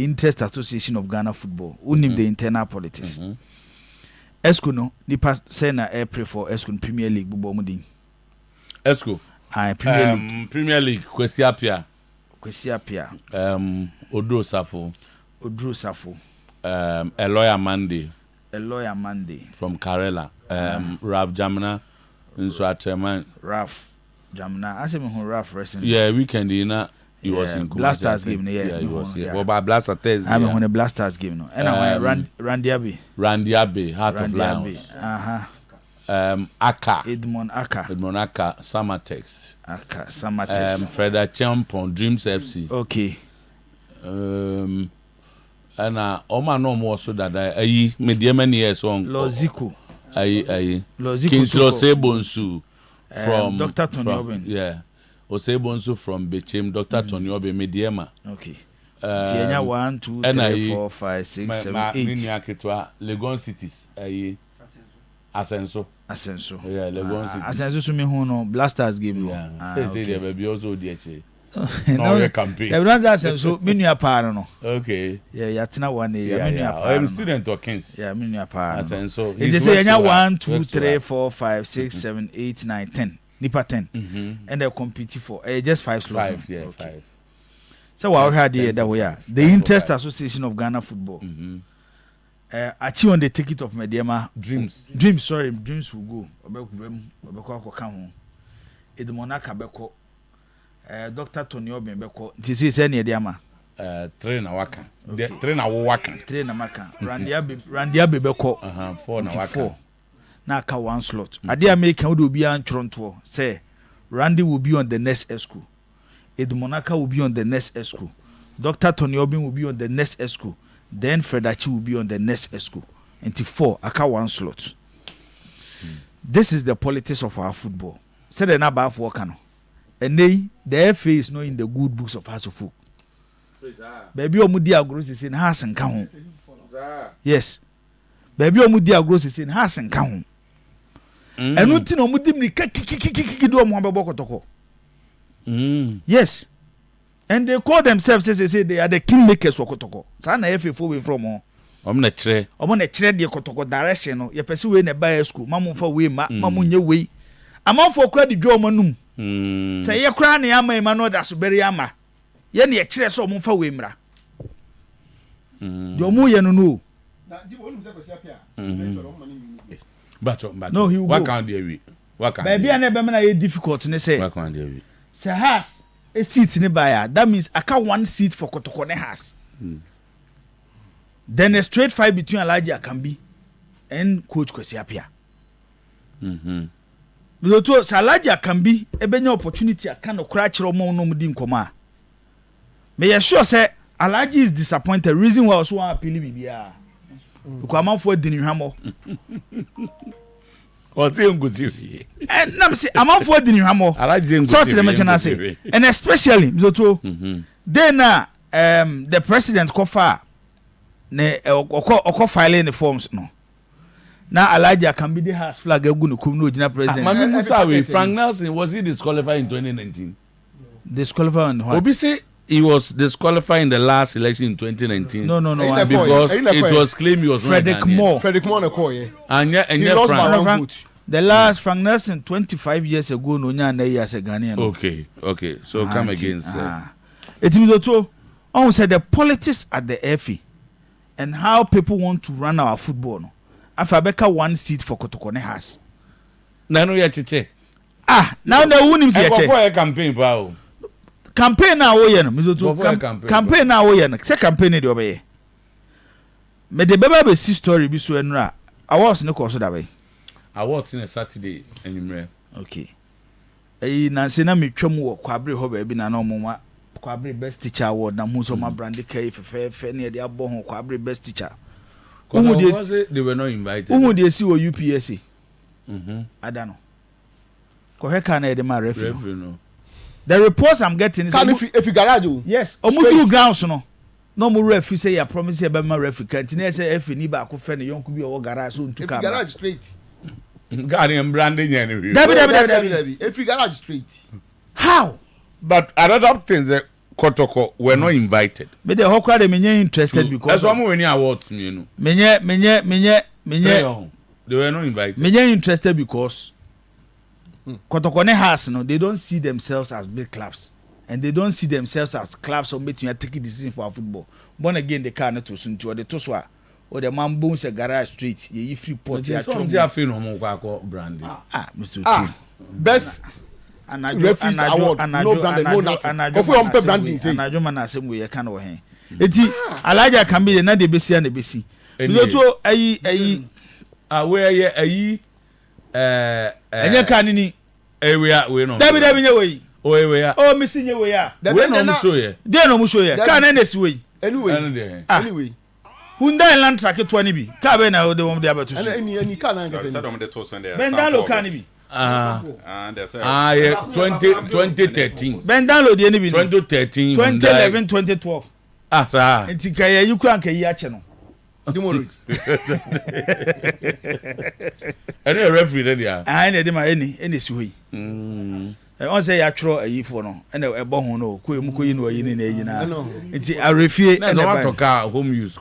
S6: interest association of Ghana football. Win him the internal politics. Esco no nipa say na April for Esco Premier League bubo mu din.
S1: Esco. Premier League Kwesi Apia. Odro Safo. Eloya Mande from Karela. Raf Jamna nso Atreman.
S6: Raf Jamna. I say me Raf wrestling.
S1: Yeah, weekend he was in
S6: Blasters game. Yeah,
S1: he was. Yeah. Well, by Blaster Thursday.
S6: I'm on a Blasters game no. And I Randy
S1: Abbey, Heart of Lions. Aka.
S6: Edmond Aka.
S1: Samatex. Fred Acheampong, Dreams FC.
S6: Okay.
S1: And Oma no more so that me dear many years on.
S6: Lozico.
S1: Kings Osebonsu from
S6: Dr. Tony Obin.
S1: Yeah. Osebonsu from Bechem, Dr. Tony Obin, me dear ma.
S6: Okay. Tienya 1, 2, 3, 4, 5, 6, 7, 8.
S1: Legon Cities. Asenso. Yeah, Legon Cities.
S6: Asenso so me hu no Blasters game.
S1: Yeah. Say there baby also DH. No campaign.
S6: Everyone Asenso me nua pa no.
S1: Okay.
S6: Yeah, yatina one me
S1: nua pa. I'm student of Kings.
S6: Yeah, me nua pa.
S1: Asenso.
S6: They say nya 1, 2, 3, 4, 5, 6, 7, 8, 9, 10. Nipa 10. And they compete for just 5 slots.
S1: 5, yeah, 5.
S6: So what we had here that we are the Interest Association of Ghana Football. Achieve on the ticket of Mediama Dreams will go. Obeko come home. Edmonaka beko. Dr. Tony Obin beko. This is any diama.
S1: 3 na waka. 3 na waka.
S6: 3 na maka. Randiabe beko.
S1: 4 na waka.
S6: Na aka 1 slot. Adia make can do be an Toronto. Say Randy will be on the next esco. Edmonaka will be on the next esco. Dr. Tony Obin will be on the next esco. Then Fredachi will be on the next esco. Until 4, aka 1 slot. This is the politics of our football. Say the number of work. And the FA is not in the good books of House of Folk. Baby omudi agros is in house and count. Yes. Baby omudi agros is in house and count. And nothing omudi mi kiki do mo abebo kotoko. Yes. And they call themselves say they are the kingmakers for kotoko. Sa na FA for we from ho.
S1: Omo na kire
S6: de kotoko direction no. Ye pese we na buy school. Mamu fa we mamu nye we. Amanfo kura di dwo manum. Say ye kura na ama ma no da so beri ama. Ye na ye kire so mo fa we mra. Dwo mu ye no no.
S1: But
S6: no, he will
S1: what
S6: go.
S1: can they we? What can
S6: baby and be na ye difficult ne say.
S1: What can they we?
S6: Say has a seat in buyer. That means I can 1 seat for Kotoko ne has. Then a straight fight between Elijah Akambi and Coach Kwesi Apia. Because Elijah Akambi ebenya opportunity aka no crash ro mo no mudi nkoma. Me ye sure say Elijah is disappointed. Reason why also appeal bibia. Because man for dini hwamo.
S1: What you nguti?
S6: And na me say man for dini hwamo.
S1: Elijah nguti.
S6: So to mention say and especially Mzoto then the president kofa ne oko filing the forms no. Now Elijah can be the house flag egu no kum no original president.
S1: Mami Musa we Frank Nelson was he disqualified in 2019?
S6: Disqualified on what?
S1: Obi say he was disqualified in the last election in 2019.
S6: No.
S1: Because it was claimed he was
S6: Frederick Moore
S3: no call ye.
S1: And
S3: he lost by 1 vote.
S6: The last Frank Nelson 25 years ago no nya na years a Ghanaian.
S1: Okay. So come again sir.
S6: It is Otuo. I said the politics at the FA and how people want to run our football no. Afabeka 1 seat for Kotoko has.
S1: Na no ye cheche.
S6: Now the wunim se cheche.
S1: For campaign pa o.
S6: Campaign na wo ye no Mizoto. Campaign na wo ye no. Se campaign de obeye. Me de beba be see story bi so enura. Awards ne ko so da be.
S1: Awards in a Saturday anywhere.
S6: Okay. Nanse na metwam wo kwabre ho ba bi na na omoma kwabre best teacher award na mu so ma brand kai fe ne de abo ho kwabre best teacher.
S1: They were not invited.
S6: Who would they see or UPSC? I don't know. Koheka na edema referee no. The reports I'm getting is
S3: if you garage
S6: yes, omudu grounds no. No more referee say ya promise ya be ma referee kan tin say efe ni ba ko fe ne yonku bi o garage so ntu ka.
S3: Garage straight.
S1: Ghanaian branding anyway.
S3: Dabi. If you garage straight.
S6: How?
S1: But another thing that Kotoko were not invited.
S6: But the hokra de menye interested because
S1: that's why when you award me no.
S6: Menye
S1: They were not invited.
S6: Me interested because Kotokone has no, they don't see themselves as big clubs. And they don't see themselves as clubs or making a taking decision for our football. But again, they can't to soon to the Toswa or the man bones a garage street. You free port.
S1: You are feeling no brandy.
S6: Mr.
S3: Best referees award. No branding, no nothing. If we want branding, say.
S6: And I don't man as we are kind of him. Eti Alaja can be another BC and the BC. You to
S1: where ye
S6: and you can't
S1: we know.
S6: David, oh, missing your way.
S1: They no show ye.
S6: They no show ye. Can any way.
S3: Anyway.
S6: Hyundai Land Track 20B. Cabena, the one they have to say.
S3: Any can't
S6: Bendalo can be.
S5: And
S1: 2013.
S6: Bendalo the enemy.
S1: 2013.
S6: 2011, 2012.
S1: Sir.
S6: It's Kaya, you can't get channel.
S1: Any referee there?
S6: I need him any sway. I want say I throw a for no, and a bon no, Kuyu no yin in a it's a refuse and a
S1: car home use.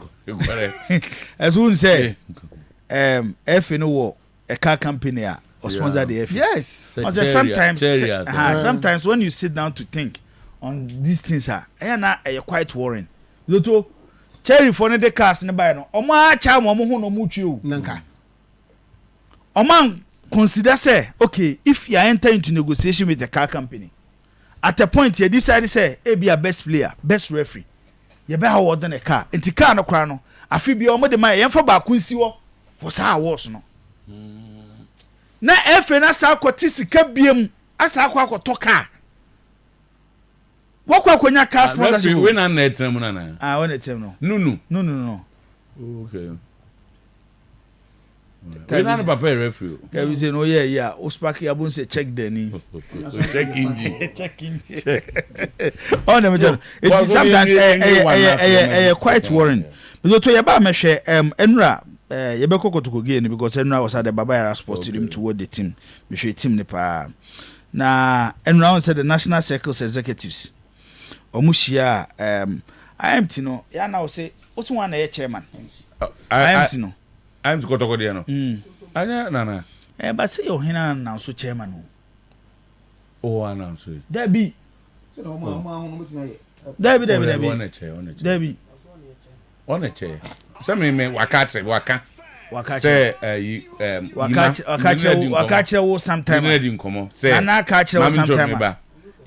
S6: As one say, F in a war, a car company or sponsor the F.
S3: Yes.
S6: Sometimes when you sit down to think on these things, are quite worrying. Loto cherry for the cars in the bio. Oma cham no muchu.
S3: Nanka.
S6: Oman consider say, okay, if you enter into negotiation with the car company, at a point you decide say, be a best player, best referee. You better award than a car. And the car no crown. I feel be almost the my for back for sa was no. Na efe na sa kwatisi ka biem asa akwa toka. Wakwa konya car sponsorship.
S1: We na etem na.
S6: When etem no. No.
S1: Okay. We na papa referee.
S6: Can we say no yeah. Ospaki abun say check the ni.
S1: Check engine.
S6: Check engine. Oh no, it's sometimes quite worrying. Because to yaba me hwe enra yebeko kotoko again because enra was at the Baba Yara Sports Stadium toward the team. Me hwe team ne pa. Na enra said the National Circles executives. Omushia IMT no ya na say oso wan na chairman. IMT no.
S1: I'm to kotoko dia no. Anya nana.
S6: But say your hina na so chairman no.
S1: Oh announce it.
S6: Debbie. Debbie.
S1: On a chair. Some me waka. Say
S6: waka wo sometime.
S1: Say
S6: na catch wo sometime.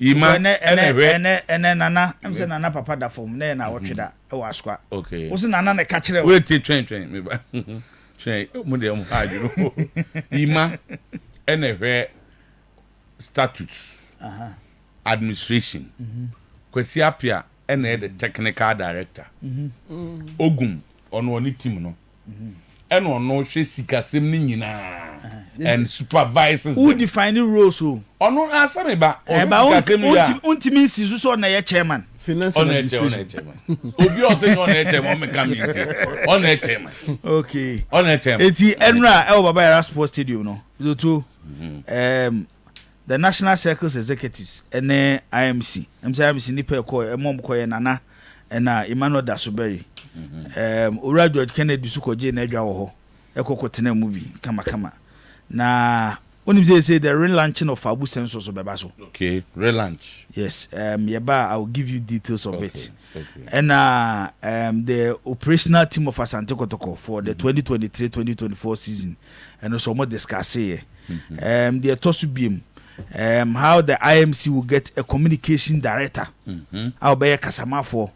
S1: Ima
S6: ene nana am say nana papa da form na wotweda e wa skwa.
S1: Okay.
S6: Wo say nana na catch wo.
S1: Wait train me ba. Train mo dey am haju. Ima ene hwe statutes. Administration. Kwesi apia ene the technical director. Ogum ono oni team no. Eno ono hwe sikasem ni nyina. And supervisors
S6: who defining roles so
S1: ono asame ba
S6: untimi nsi so na ye chairman
S3: finance
S1: on chairman obi o say on chairman me come into on chairman
S6: okay
S1: on chairman
S6: eti enra e Baba Yara Sports Stadium no so to the National Circles executives ene IMC IMC ni pe ko emom ko ye nana na Emmanuel Dasoberi Ura George Kennedy su ko je na adwa wo ho ekokotena movie kama na when you say the relaunching of Abu Sensors Bebaso.
S1: Okay, relaunch.
S6: Yes, yeba I will give you details of it.
S1: Okay.
S6: And the operational team of Asante Kotoko for the 2023-2024 season and also more discuss here. The Tosu Beam how the IMC will get a communication director. I'll be a Kasama for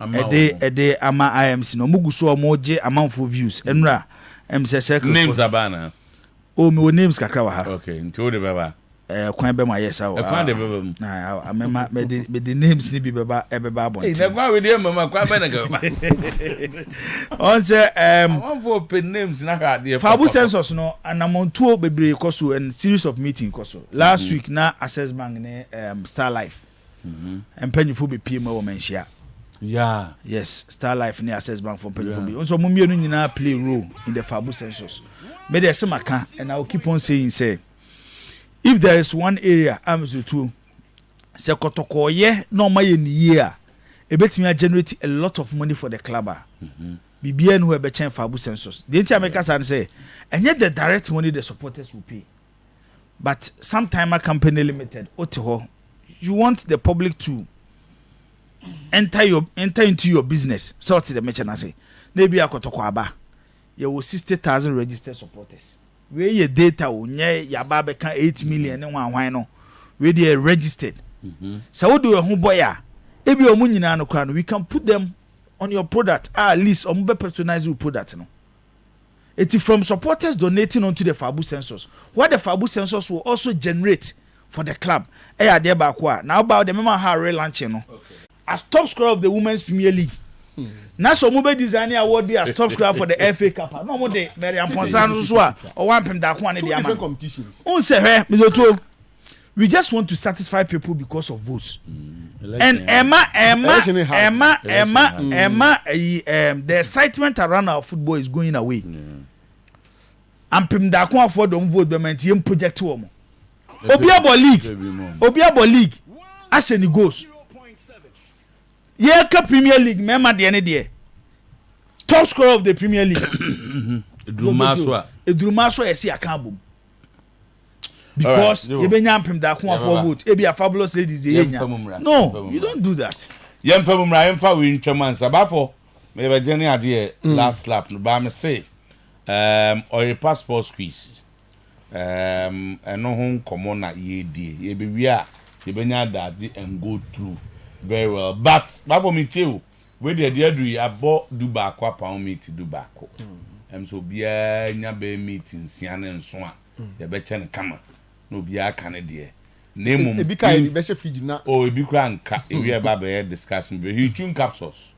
S6: a day ama IMC no muguso moje amount for views. Enra MC Circle
S1: names Abana.
S6: Oh, my names kakra wa ha.
S1: Okay, into the baba.
S6: Kwan be ma yes ah.
S1: Kwan de baba.
S6: Na amema me the names ni bi baba e baba bon.
S1: Eh, na kwa we dey mama kwan be na ga.
S6: On say
S1: one for pen names na ha dey.
S6: Fabu census no anamontuo bebre koso and series of meeting koso. Last week na Access Bank ne Star Life. Empanyifo be PM wo menhia.
S1: Yeah.
S6: Yes, Star Life ne Access Bank for empanyifo. So mumienu nyina play role in the Fabu census. May there semaka and I will keep on saying say if there is one area I'm to say Kotoko ye no my year a bet me generate a lot of money for the club. bibia no be chen fabu census the ntia make san say enye the direct money the supporters will pay but Sometymer company limited otiho you want the public to enter into your business so what the mention say na bi akotoko aba you will 60,000 registered supporters where your data onye yaba be kan 8 million ne wan no where they are registered so what do you boy a ebi omu nyina no kwa no we can put them on your product at least omu be personalize your product no it is from supporters donating onto the Fabu census what the Fabu census will also generate for the club there back kwa now about the member how relaunching no as top scorer of the Women's Premier League na so mo be design award be as top scorer for the FA Cup no mo de Mary Amponsan so a o wan pem da ko an de ama
S3: competitions
S6: on say hey Mizoto we just want to satisfy people because of votes and Emma the excitement around our football is going away and pem da ko afford them vote be maintain project wo mo Obiabo league Asheni goes Yeka Premier League member de ne de top scorer of the Premier League Edrumaso esi akabom because you be nyam pem da ko afford vote e be a fabulous ladies dey nya no you don't do that
S1: yemfa mumra yemfa we ntwaman sabafo me be jeni ade last lap no ba me say Oyerepa sports quiz eno ho komo na ye be wi a ye benya that and go through very well but babo me tell we dey adu abo du ba kwa pound meet du ba ko so bia nya be meeting sia ne nso a ye be che ne kama no bia ka ne de nemu
S3: e bi kai be she fridge na
S1: o e bi kra nka e wi e ba be discussion be him capsules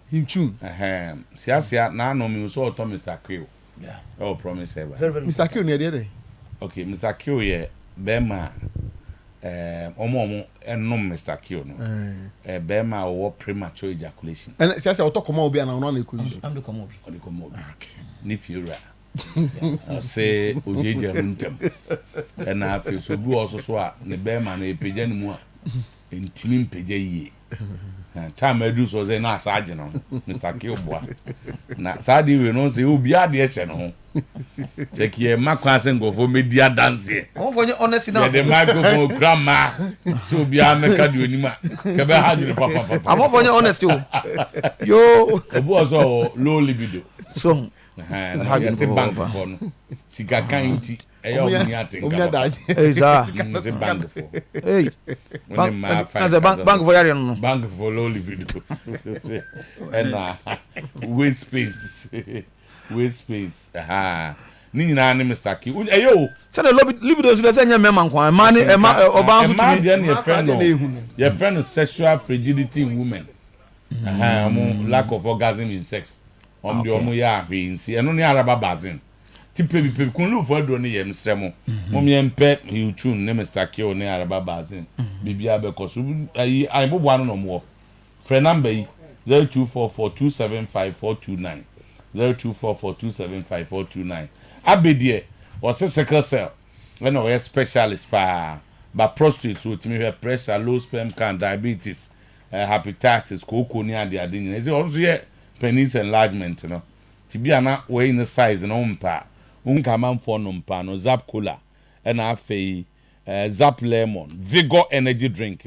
S1: sia na no me so to Mr. Q yeah oh promise ever
S3: Mr. Q ne dey
S1: okay Mr. Q ye bema omo enom Mr. Q no bema wo premature ejaculation
S3: and say otokoma obi na no na ekuyi
S4: am the come
S1: okay ni fiura say ojeje runtem and I feel so bu also so a ne bema na epeja ne mu a entimi mpeja yie time edu so say na asage no Mr. Q boa na sadi we no say obi ade e che no ho check ye makwa sengo for media dance
S4: am for honest now
S1: the microphone grandma so obi ameka de onima ke be ha de papa
S4: am for honest yo
S1: obu also low libido
S4: so
S1: ha de bank for no sika kan nti eya omi atenga
S4: exactly
S1: bank for
S4: hey bank for yare no
S1: bank for low libido and waste space ni nyina ne Mr. K eyo
S4: say the libido so say nya mema nkwan ma ne oba so
S1: timi your friend sexual frigidity in women lack of orgasm in sex de omo ya ahwensi eno ne araba bazin ti pebi kun lu fo adro ne ye msremo mom ye mpe hiutun ne Mr. K ne araba bazin bibia be koso ayi bobo anu no mo friend number 0244275429 0244275429 abedie was a sickle cell when we specialist pa but prostate so timi pressure low sperm count diabetes hepatitis koko ni ade nyina is also here penis enlargement no tibia na we in the size no mpa unka manfo no mpa no zap cola na afei zap lemon vigor energy drink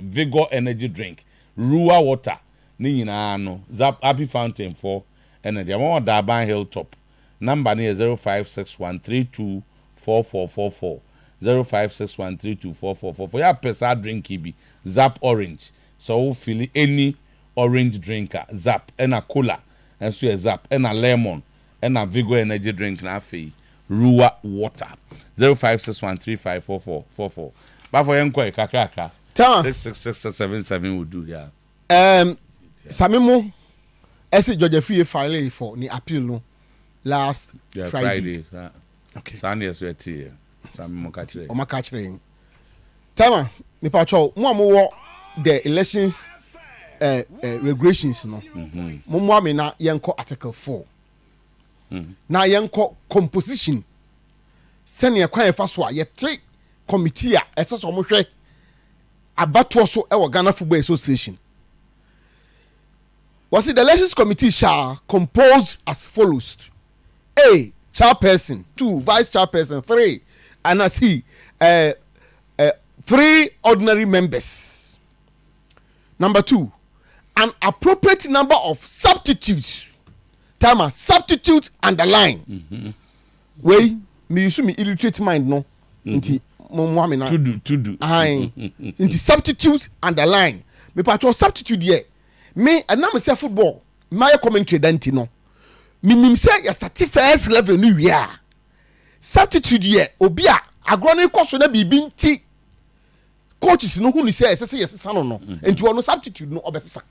S1: Rua water ni nyina no zap happy fountain for and the amount that ban hilltop number near 0561324444 0561324444 for your pesa drink be zap orange so feel any orange drinker zap and a cola and so a zap and a lemon and a vigor energy drink na fe Rua water 0561354444 but for enquiry kakaka 66677 would do yeah
S3: Samimu ese Georgia Free file for ni appeal no last Friday.
S1: Okay. Sunday so eti. Samimu ka kire.
S3: O maka kire. Tama me pa cho mo wo the elections regulations no. Mo ame na yenko article 4. Na yenko composition. Sene ye kwan fa so a yete committee a ese so mo hwe abato so e wo Ghana Football Association. Was it the elections committee shall composed as follows: A, chairperson; 2, vice chairperson; 3, and I see 3 ordinary members. Number 2, an appropriate number of substitutes. Timer, substitute underline. Wey me use me illiterate mind no. Inti mo na.
S1: To do.
S3: Aye. Inti substitute underline. Me patro substitute here. Me and me say football. My commentary danti no. Me say you start first level no we are. Substitute here obi a agro course na bibi nti. Coaches no hu ni say yes no. Enti wono substitute no obesesa.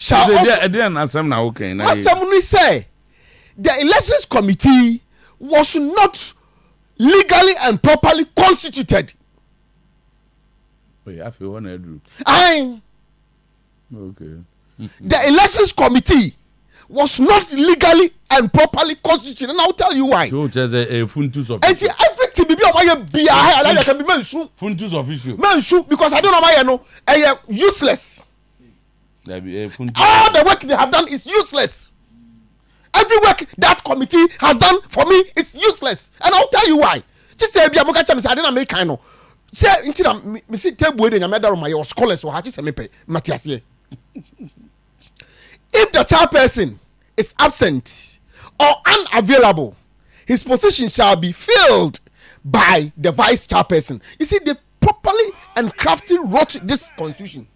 S3: Shall also say the elections committee was not legally and properly constituted. Aye.
S1: Okay.
S3: The elections committee was not legally and properly constituted, and I'll tell you why.
S1: So there's a funtus of
S3: issue. Everything be I can be mentioned.
S1: Funtus of issue.
S3: Mentioned because I don't know why no useless. All the work they have done is useless. Every work that committee has done for me is useless, and I'll tell you why. Just say, "Bia moka chama say I didn't make kind of." Say, "Intina me see table wey dey nyameda my your scholars or hachi say me pe Matias." If the chairperson is absent or unavailable, his position shall be filled by the vice chairperson. You see, they properly and craftily wrote this constitution.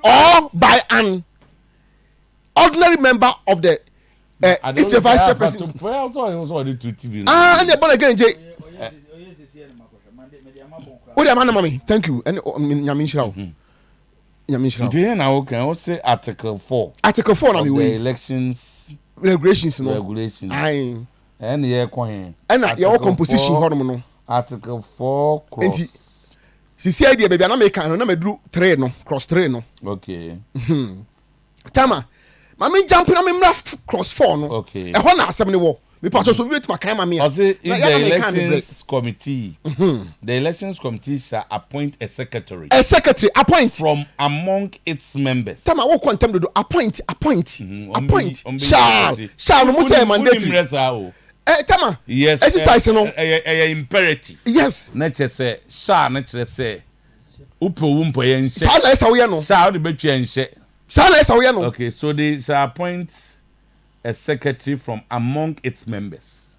S3: Or by an ordinary member of the if the vice chairperson and the born again J thank you and
S1: now say article 4
S3: na me
S1: way elections
S3: regulations
S1: aye and ye kwan
S3: and your composition honom no
S1: article 4 cross
S3: sisi idea baby na make no na medru 3 no cross 3 no
S1: okay
S3: tama mama jump na me cross 4 no
S1: okay
S3: e ho na asem ne wo me pato so wait makan mama ya
S1: the elections committee the elections committee shall appoint a secretary
S3: appoint
S1: from among its members.
S3: Tama wo contem do appoint shall no say mandatory tama
S1: yes
S3: exercise no
S1: imperative
S3: yes
S1: na che say sha na che say upo ye nche
S3: sa na esa wo ye no
S1: sha de betwa nche
S3: sa na esa wo ye no
S1: okay so they shall appoint a secretary from among its members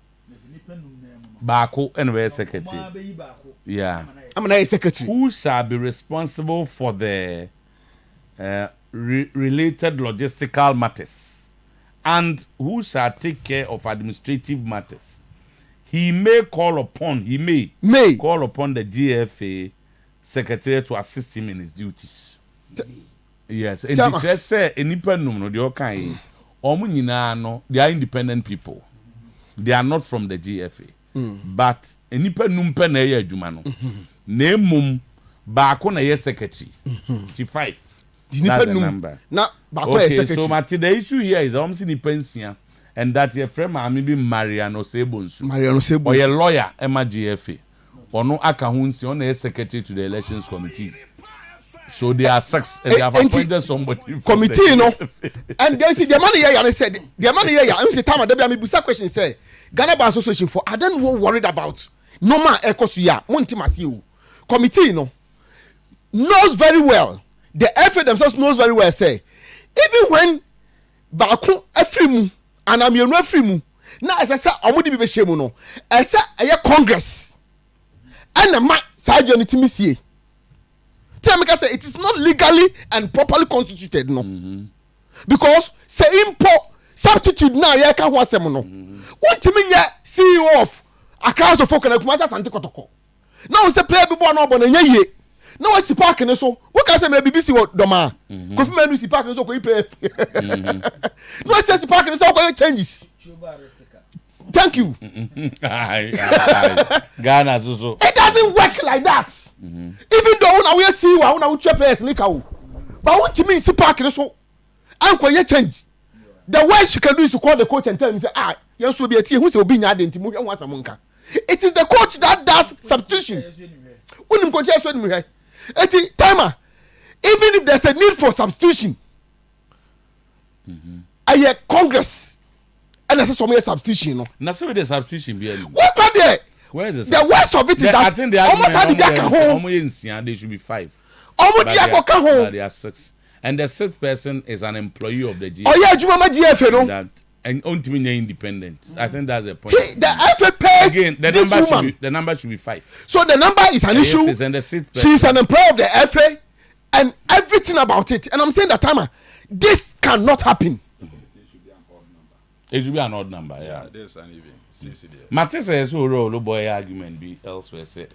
S1: Bako and the secretary yeah
S3: I'm an secretary
S1: who shall be responsible for the related logistical matters and who shall take care of administrative matters. He may call upon call upon the GFA secretary to assist him in his duties. Yes, and the church say independent no the okay. Omo nyina no they are independent people. They are not from the GFA. But independent pe na ye adwuma no. Na emum baako na ye secretary. 5. That's the number.
S3: Na
S1: okay, so the issue here is see pension and that your friend maybe Mariano Sebonsu. Or your lawyer Emma GFA. Or no akahunsi on the secretary to the elections committee. So they are they have appointed somebody
S3: committee no. And they see the money here and said the money here I say time there be busa question say Ghana Bar Association for I don't worried about normal ekosuya monti masiu. Committee no knows very well. The FA themselves knows very well say even when Baku Afrimu and I'm your Afrimu now as I say omudi be shemu no I say Congress and the man side unity misie tell me say it is not legally and properly constituted no because say import substitute now ye ka ho asem no want me ye CEO of Accra of folk na Kumasi Asante Kotoko now say player be born no bo na ye now I see park in so what can I say me BBC what doma Kofi Manu see park in so ko play no I see park in so ko changes thank you
S1: Ghana so
S3: it doesn't work like that even though now we see wa now we players nika o but what you mean see park in so anko ye change the worst you can do is to call the coach and tell him say yes we be a team who say obi nya de ntimu hwe wasa monka it is the coach that does substitution unim coach so nim hwe eti timer even if there's a need for substitution, a Congress and as some substitution. No,
S1: now so the substitution be
S3: what are there?
S1: Where is
S3: the worst of it is that
S1: I think
S3: almost had the back home.
S1: They should be 5.
S3: Almost the home.
S1: They are 6, and the 6th person is an employee of the GFA.
S3: Oh yeah, Juma GFA no.
S1: That and ultimately independent. I think that's the point.
S3: The FA pays
S1: again. The number should be 5.
S3: So the number is an issue.
S1: Yes, and the 6th person.
S3: She's an employee of the FA, and everything about it. And I'm saying that time, this cannot happen.
S1: It should be an odd number. Yeah,
S5: there's an even.
S1: Matter says so boy argument be elsewhere say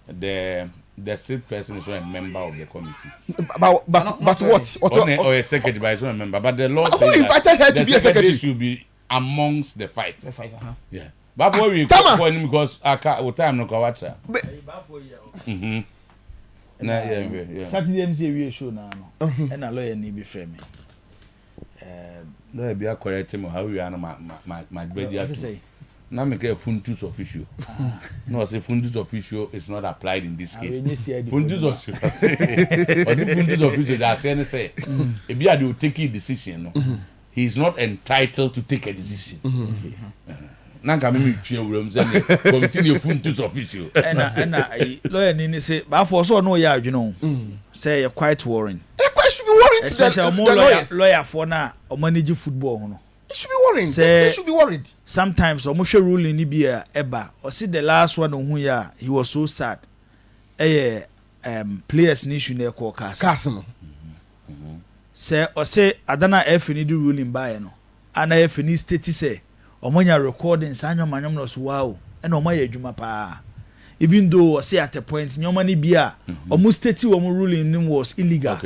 S1: the 6th person is not a member of the committee.
S3: But what?
S1: Or a secretary, but it's not a member. But the law says
S3: who invited her to be a secretary?
S1: Should be amongst the 5.
S4: The 5,
S1: Yeah. But before we call him because our time no kawacha. Yeah.
S6: Saturday MC we show now no. And a lawyer need be frame.
S1: Lawyer be correct him how we are my bed. Now make a fundus official. No, I say fundus official is not applied in this case. Fundus official. But the fundus official that say, if you are taking a decision, he is not entitled to take a decision. Now can we change rooms and continue fundus official.
S6: And lawyer need say, but for so no yeah, you know, say you're quite worrying.
S3: Should be worried.
S6: Especially more lawyer for now or manage football. No.
S3: It should be worrying. They should be worried.
S6: Sometimes Omushe ruling ni be eba. Or see the last one who ya he was so sad. Players ni issue na call Casino. Say or say adana F ni do ruling by no. Ana F ni state say omonya recording sanyo manyom no so wow. And omoya adwuma pa. Even though say at a point nyoma ni bia omu state wo ruling was illegal.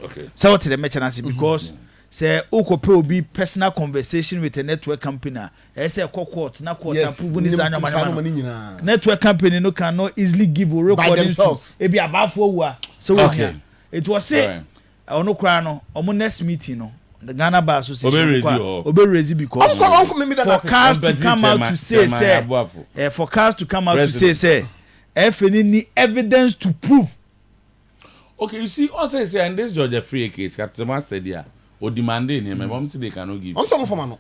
S1: Okay.
S6: So what the mention because say okope obi personal conversation with a network company say court na court approve ni sanyo network company no cannot easily give a recording e be abafo wu so okay it was say ono kra no omo next meeting no the Ghana Bar Association obe raise because for cars to come out to say if any evidence to prove.
S1: Okay, you see also say in this Georgia free case Captain Master there or demanding him, mom say they cannot give.
S3: I'm sorry for man.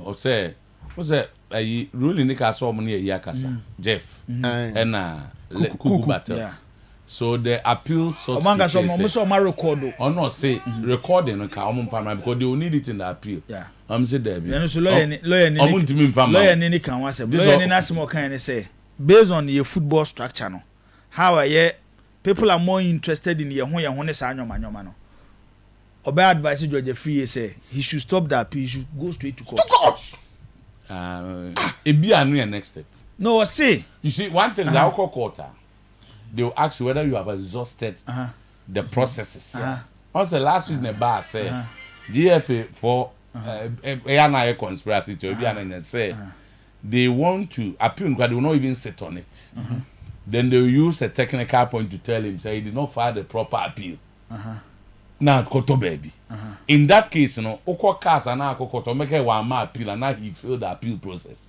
S1: Or say, what's that? I ruling the castle money a yakasa, Jeff, and Kuku battles. So the appeal sort of
S6: record
S1: or not say recording a common family because they will need it in the appeal.
S6: Yeah,
S1: I'm saying there.
S6: Lawyer Nini can was a lawyer in Asimo can say based on your football structure. No, how are people are more interested in your home no. Obe advice George Free say he should stop that appeal, he should go straight to court.
S3: To court.
S1: It be a next step.
S6: No, say
S1: you see one thing is alcohol quarter. They will ask you whether you have exhausted the processes. Also last week in the bar say GFA for a conspiracy to say they want to appeal because they will not even sit on it. Then they will use a technical point to tell him say he did not file the proper appeal. Now koto baby. In that case, oko case na koto make one ma appeal and now he failed the appeal process.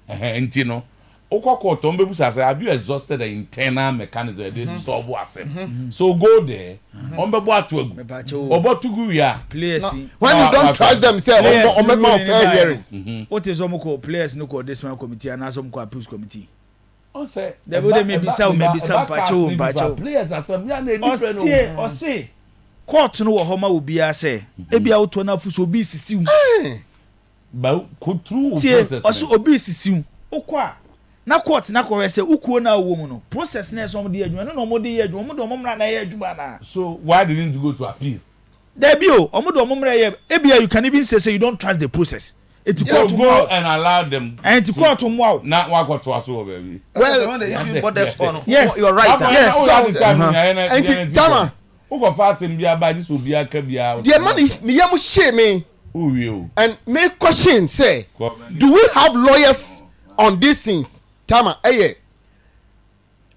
S1: And you know, oko koto mbebu say have you exhausted the internal mechanism to solve asem. So go there. Ombebu atu obotugu ya
S6: players.
S3: When you don't trust them say on make my fair hearing.
S6: What is omko players no ko this man committee and some ko appeals committee.
S1: O say
S6: there would maybe some pacho.
S1: Players are some ya na different.
S6: O say court no wo homa obi a say e bia woto na fu so obi sisiu
S1: ba ko true
S6: process o so obi sisiu okwa na court na ko say ukuo na wo mu no process na so mo de adwuma no mo de ye adwuma mo de mo mra na ye adwuma na
S1: so why didn't you go to appeal
S6: there be o mo de mo mra ye e bia you can even say you don't trust the process it
S1: yes, go and allow them
S6: and to court mo out
S1: na wa ko to aso baby
S4: well the issue but that's on
S6: yes
S4: you are right
S1: yes
S3: and Tama
S1: Ugo fasting bia ba this will be a kabia.
S3: The man is me yam shame me.
S1: Who will?
S3: And make question say, do we have lawyers on these things? Tama,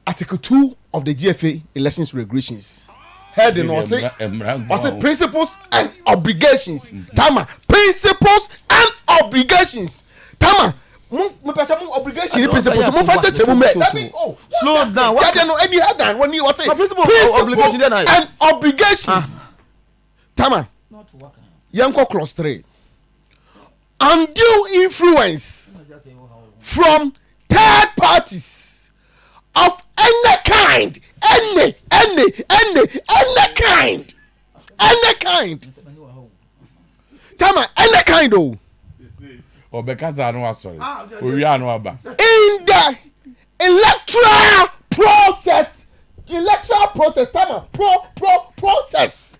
S3: Article 2 of the GFA elections regulations. Head in say principles and obligations. Tama, principles and obligations. Tama, mo person obligation principle mo fa cheche mo me.
S4: Slow down.
S3: What no any head down when you say
S4: principle obligation
S3: and obligations. Tama. Yanko clause 3. Undue influence from third parties of any kind, any kind. Tama, any kind oh.
S1: Obekaza no asori. Owi anu aba.
S3: In the electoral process, Tama, process.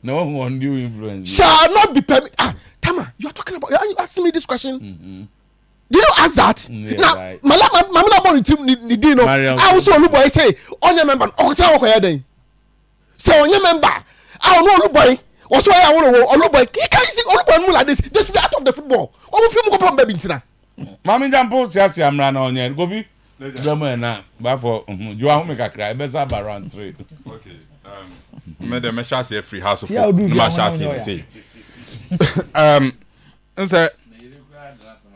S1: No one undue influence.
S3: Shall not be permitted. Tama, you are talking about. You asking me this question? Did you ask that? Now,
S1: right.
S3: Mama born ni dino. I also Oluboy say onye member. Okita okoya den. Say onye member. I don't know Oluboy. Also I want Oluboy. He can't see Oluboy like this. They should be out of the football. Omo fi mu ko pam baby ntina.
S1: Mami jampo siasi amra na onye. Govi. Drama na. Ba for jo ahu me kakra. E be za ba round 3.
S5: Okay. Me de me shall say free house of folk. Me shall say.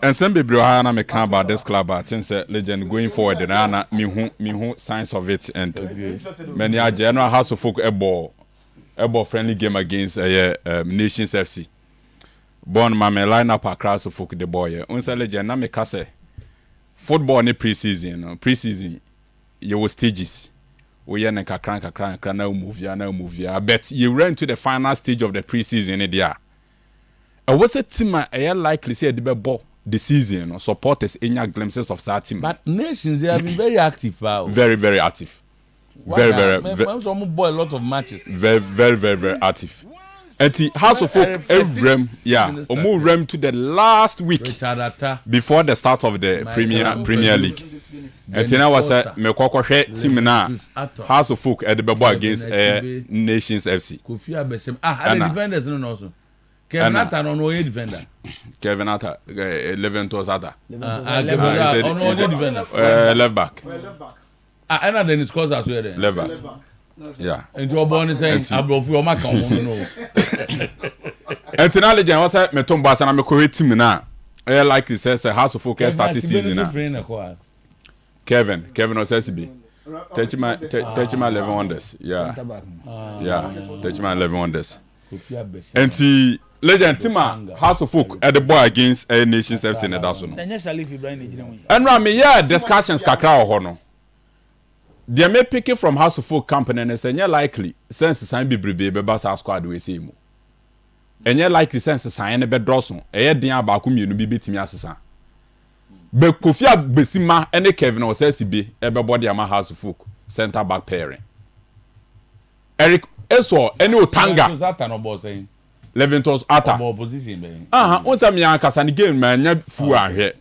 S5: And some people na me can about this club, but since legend going forward, and ana me who signs of it, and many are general house of folk a ball friendly game against Nations FC. Born mama line up across of folk the boy. Unsa legend na me ka say football ni preseason you will stages. We are kakran now move ya. But you ran to the final stage of the preseason there. Was a team likely say the ball the season supporters any glimpses of that team.
S1: But nations they have been very active, wow.
S5: Very active. Very
S1: boy a lot of matches.
S5: Very active. And the House of Folk rem to the last week before the start of the Premier League. And then I was me kwakwa team na House of Folk at the ball against Nations FC.
S1: And the defenders no also. Kevin Atta no defender.
S5: Kevin Atta 11 to Atta. Left back.
S1: And then it scores as well then.
S5: Left back. Yeah.
S1: And you born saying abrofu o maka no.
S5: And then legend was me tom basa na me ko team na. Like he says House of Folk start season na. Kevin was SB. Touchman 11 wonders. Yeah. Touchman 11 wonders. And the legend Tima House of Folk at the boy against Nations FC in the Dasono. And Rami, discussions kakra or hono. They may pick it from House of Folk company and say, likely sense sign be basa squad we see mu. And likely sense sign a bed drosson, a dear bakum you be beating me assassin. But Kofia Besima and Kevin or SCB, everybody ama House of Folk, center back pairing. Eric Eso, any Tanga. Leventos Atta. Once I'm young, Cassan again, man, yet fool here.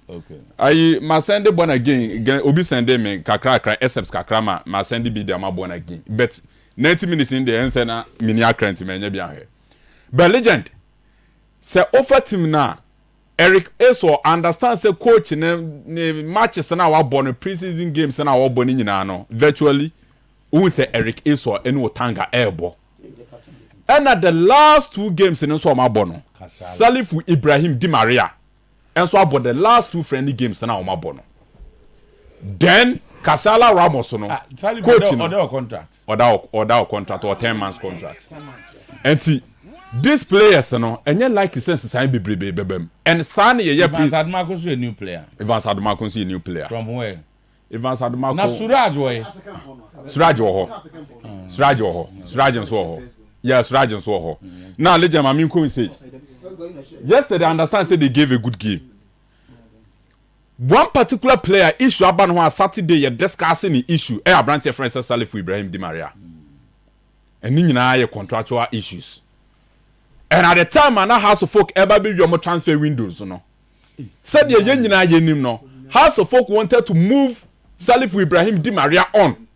S5: I must send the born again, Obi send them, Kakra, Esseps Kakrama, must send the video, my born again. But 90 minutes in the answer, Minia man, you be here. But legend, say offer team now. Eric Eso understands the coach in matches and our born preseason games and our born in virtually. Who say Eric Eso and Otanga Airbo. And at the last 2 games in Nsoma Bono, Salifu Ibrahim Di Maria, and so about the last 2 friendly games in our Bono. Then Kasala Ramos, coaching
S1: or contract,
S5: or contract or 10 months contract. And see, these players, and yet like the sense sign be bebem. And Sani,
S1: Evans Admarcus a new player.
S5: Evans Admarcus a new player.
S1: From where?
S5: Evans Admarcus.
S1: Na Suraj way.
S5: Suraj and so. Yes, Suraj and so. Now let them Amin say. Yesterday I understand say they gave a good game. One particular player issue about one Saturday you're discussing the issue. Branch Francis Salifu Ibrahim Di Maria. And you contractual issues. And at the time man House of Folk ever be your transfer windows no. Said ye nyina ye nim no. House of Folk wanted to move Salifu Ibrahim Di Maria on.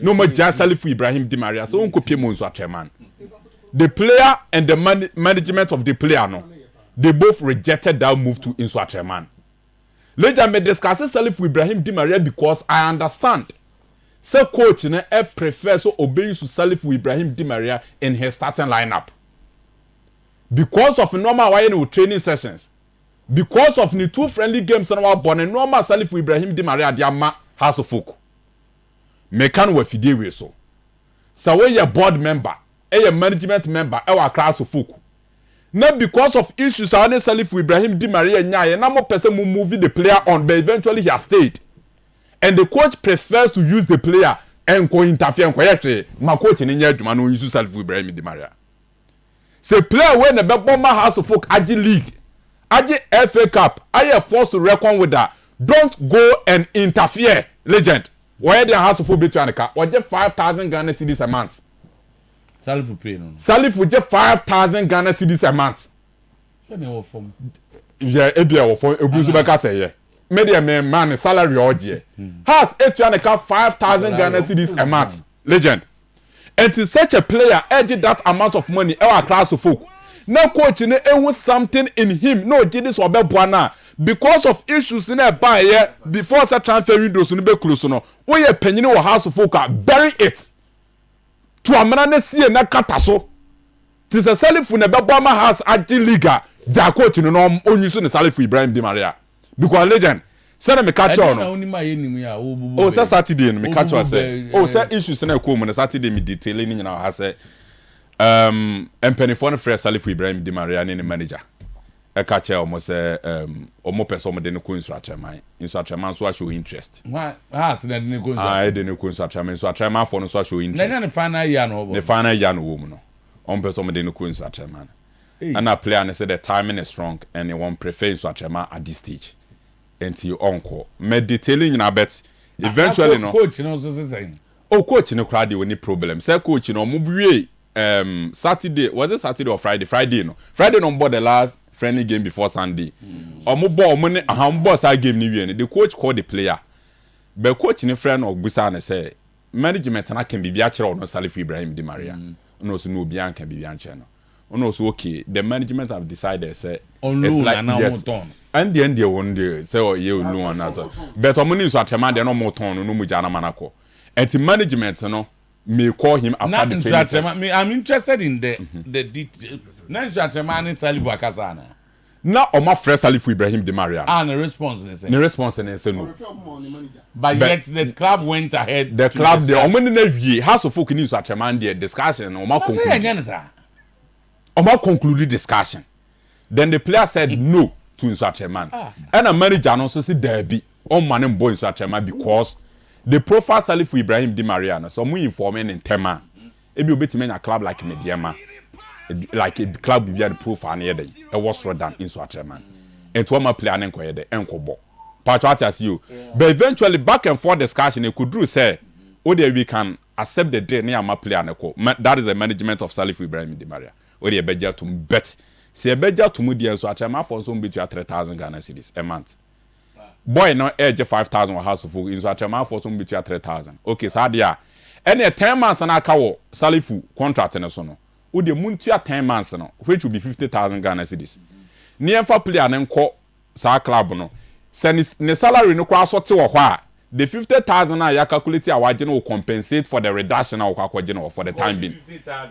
S5: No more just Salifu Ibrahim Di Maria. So unko pie mo nso atreman. The player and the management of the player no. They both rejected that move to Inso Atreman. Later me discuss Salifu Ibrahim Di Maria because I understand. So coach ne prefers to obey to Salifu Ibrahim Di Maria in his starting lineup. Because of normal training sessions. because of the 2 friendly games na wa born normal Salif Ibrahim Di Maria dia ma House of Folk me kan wa fidie we so we ye board member management member wa House of Folk na because of issues on Salif Ibrahim Di Maria nyaye na mo person mu move the player on but eventually he has stayed and the coach prefers to use the player and ko interfere ko yehwe ma coach ni nya adwuma no use Salif Ibrahim Di Maria say player when the bomber House of Folk agi league agi FA Cup are forced to reckon with that. Don't go and interfere legend where the House of Folk between the car or just 5,000 Ghana cedis a month.
S1: Salif pay no.
S5: Salif will just 5,000 Ghana cedis a month.
S1: Say me wo form.
S5: Yeah, ebia wo form ebusu beka say yeah. Media man salary oje. Has between the car 5,000 Ghana cedis a month. Legend. And to such a player edge that amount of money our class of folk. Now coach ne ehun something in him no this obe boana because of issues in a buy here before such transfer windows no be close no we ye panyini wo House of Folk bury it to amana na sie na kata so tis a Salif na be boama house agi liga ja coach no onyi so ne Salif Ibrahim Di Maria because legend say na me catch on oh say Saturday no me catch on say oh say issues na ko mu na Saturday me detail ni nyina ha say Pennyphone fresh Salif Ibrahim Di Maria ne manager e ka che omo se omo person de ne ko instructorman so show interest
S1: has na de ne ko
S5: de ne ko instructorman for no so show interest
S1: na ne final year no
S5: the final year no wo mu no omo person de ne ko instructorman and a player ne say the timing is strong and he won't prefer instructorman at this stage until encore me detailing na bet eventually no
S1: coach no so say
S5: oh coach no crowd dey any problem say coach no mo wie Saturday was it Saturday or Friday no board the last friendly game before Sunday omo ball money ahamba sa game ni wie the coach called the player but coach ni friend of busa na say management na can be bia kire no Salif Ibrahim Di Maria no so no bia can be bia kire no so okay the management have decided say
S1: it's like yes
S5: and the end one day say oh you no another but omo ni so atema de no mo ton no mu jana manako and the management no may call him after the training.
S1: I'm interested in the detail. Now Salif Akasana.
S5: Now Oma fresh Salif Ibrahim Di Maria.
S1: The response is
S5: no.
S1: But yet the club went ahead.
S5: The club the Omani House of Folk news to the discussion. Oma concluded discussion. Then the player said no to Insuacheman. And a manager also said there be on man and boy Insuacheman because the profile Salif Ibrahim Di Maria, so we informing in Tema. If you bet me a club like Mediama, like a club with the profile near the was than in Swatcherman. And to my player and inquire the Enkobo. Patrat as you. But eventually, back and forth discussion, it could do say, oh, there we can accept the day near my player. That is the management of Salif Ibrahim Di Maria. Or the Beja to bet. See a Beja to Moody and Swatcherman for some between 3,000 Ghana cedis a month. Boy no edge 5,000 House of Folk in Swatcherman for some between 3,000. Okay, so dia. Any 10 months and akawo Salifu contract na so no. Wo de muntua 10 months no, which will be 50,000 Ghana cedis. Near for player na nko sa club no. Send ne salary no kwa so te wo hɔ a, the 50,000 na ya calculate a waje no compensate for the reduction na wakwaje no for the time being.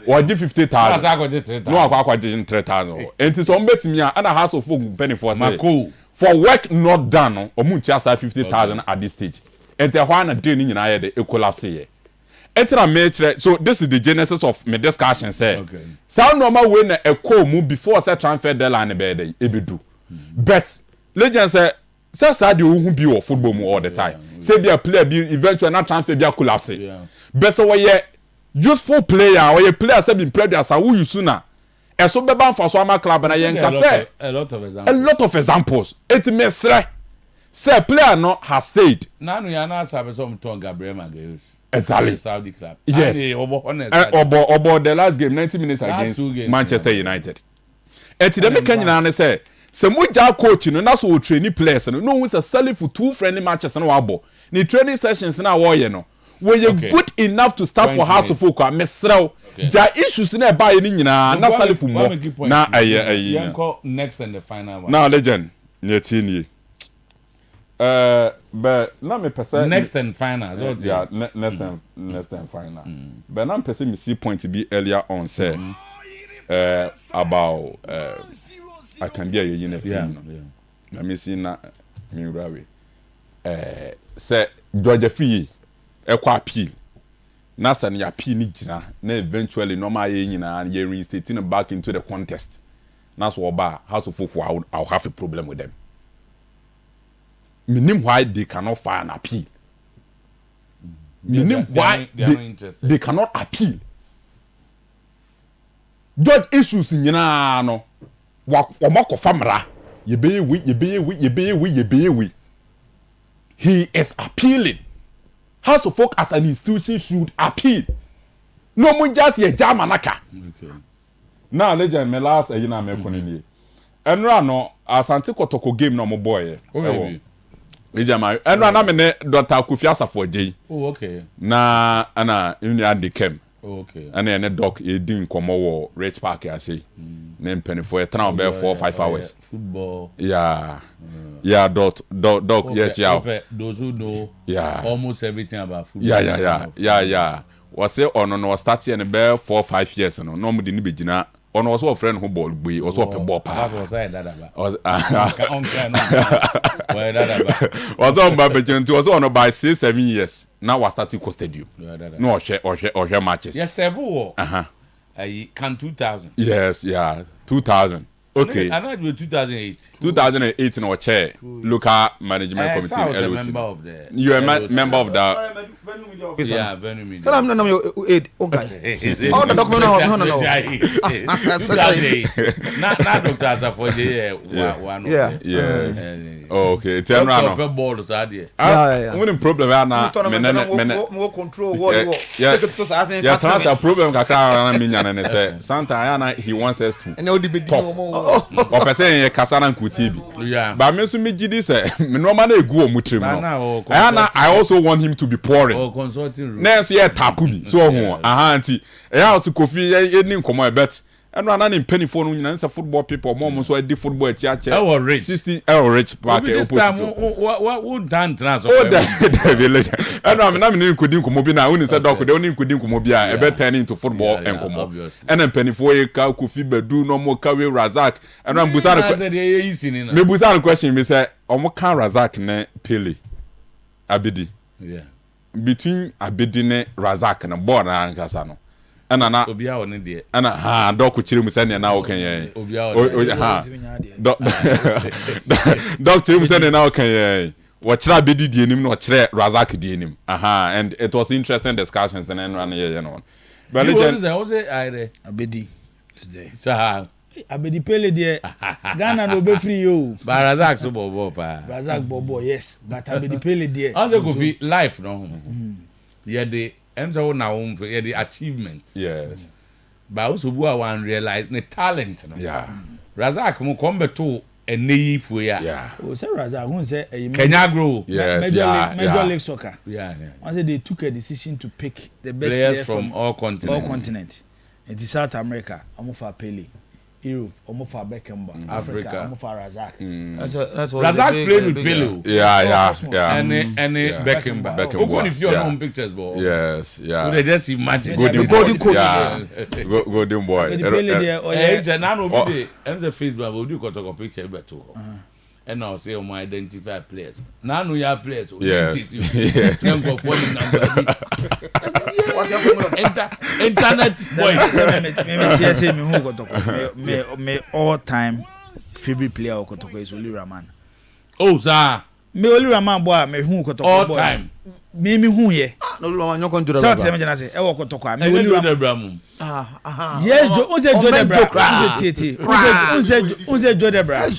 S5: Waje 50,000. No wakwaje 3,000. Enti so mbetimi a na House of Folk penny for say. For work not done no, omuntua sa 50,000 at this stage. Enti hɔ na day ni nyina ye de collapse ye. So this is the genesis of my discussion say. Okay. So normal way na a call move before say transfer deadline be dey ebedu. But legend say sad who be of football all the time. Say be a player be eventually not transfer be collapse. Yeah. But so we useful player or a player say been previous who you sooner. E so be ban for so ama club na yen ka say
S1: a lot of
S5: examples. It may say player no has stayed.
S1: Na no ya na sabe so mton Gabriel Magalhaes.
S5: Exactly.
S1: Saudi club.
S5: Yes. Obo the last game 90 minutes against Manchester United. And to the make nyina ne say moja coach no na so train players no we say selling for 2 friendly matches na wabo. Ni training sessions na wo ye no. We good enough to start for House of Folk mesrew. Ja issues na ba ye ni nyina na selling for mo. Na
S1: next and the final one.
S5: Now legend. Nyetini. But na me person
S1: next and final.
S5: Yeah, next and final. But na me person me see point to be earlier on say about I can be a film. let me see na me rawe say Georgia free e kwa appeal na san ya appeal ni gina na eventually no ma ye nyina ye reinstating back into the contest na so oba house of folk I'll have a problem with them. Meaning why they cannot file an appeal. Meaning why they cannot appeal. Judge issues in nyina no wamako famra ye he is appealing. House of folk as an institution should appeal. No more just ye jamanaka. Okay. Now legend me last ayina me konini. Enra no asante kotoko game no mo boy. Ejama enra na me ne Dr. Kofi Asafo Jey.
S1: Oh okay.
S5: Na ana uni ade kem.
S1: Oh okay.
S5: Ana ene doc e din komo wo Rich Park ya say. Na mpeni for e tran be 4-5 hours.
S1: Football.
S5: Yeah. Yeah, doc yes yeah.
S1: Those who know
S5: almost
S1: everything about football.
S5: Yeah. Was say on no start here be 4-5 years no. No mo di ni begina. On was a friend who ball boy or so ball pa.
S1: Was I that about?
S5: Was on by was on by 6-7 years. Now was starting co stadium. No or matches.
S1: Yes, several. I can 2000.
S5: Yes, 2000. Okay.
S1: I know it was 2008.
S5: 2008 in our chair, local management committee.
S1: I was a member of the.
S5: You are a member of the.
S1: Yeah, very media.
S4: Tell them no aid. Okay. All the document no.
S1: 2008. Not Dr. Asafo one.
S5: Yeah. Okay. Tell me now.
S1: Ball so there.
S5: Yeah. One problem na
S4: me control what.
S5: Yeah. Transfer problem kakra na me nya na say. Santa he wants us to.
S4: And all the
S5: or person ye kasana nkuti bi.
S1: Yeah.
S5: But me so me gidi say me normal na egu omutrim no. I also want him to be pouring.
S1: Oh, consulting room.
S5: Na so ye tapu bi. So ho anti. E house Kofi ye ni nkomo e bet. Eno ana ni penifo no nyina football people mo so di football e chiache. 60 rich back opposite.
S1: What done transfer.
S5: Oh the village. Eno na me ni nkodi nkomo bi na woni say doc de woni nkodi nkomo bi a e bet turn into football enkomo. Eno penifo ye ka Kofi Bedu no mo ka we Razak. Eno mbusa no. Me busa no question me say omo kan Razak ne Pele. Abedi.
S1: Yeah.
S5: Between Abedi ne Razak na board na ankasa no. Ana na
S1: obia woni de
S5: ana doc chire mu sene na wo kan ye
S1: obia woni
S5: doc chire mu sene na wo kan ye wo chira Abedi die nim na wo chire Razak die nim and it was interesting discussions and then run ye no but legend
S1: was it
S6: Abedi is there
S1: sir
S6: Abedi Pele there Ghana no be free yo
S1: Razak so bobo pa
S6: Razak bobo yes but Abedi Pele there
S1: also go fi life no yeah the enzo na the achievements
S5: yes
S1: but also bu one realize the talent no
S5: yeah
S1: Razak mo come to eneyi fu ya
S6: o say Razak won say
S1: Kenya grow
S6: Major League Soccer
S1: yeah
S6: once they took a decision to pick the best
S1: players from all continents
S6: in South America amofa Pele Europe amofa Beckenbauer Africa amofa Razak
S4: that's what
S1: Razak played with Pele
S5: yeah
S1: and Beckenbauer open if you know pictures bro
S5: yes
S1: they just imagine
S4: golden coach
S5: golden boy
S1: na no be dey the Facebook we do got picture beto and now say we identify players na no ya players can go for the number internet boy
S6: me say me who got to me all time favorite player Okotoko is Oli Rahman.
S1: Oh sir
S6: me Oli Rahman boy me who Okotoko
S1: all time
S6: me who ye
S4: no you going to
S6: so tell me na say e Okotoko me Oli
S1: Rahman
S6: yes o say Joe Debra o say Joe Debra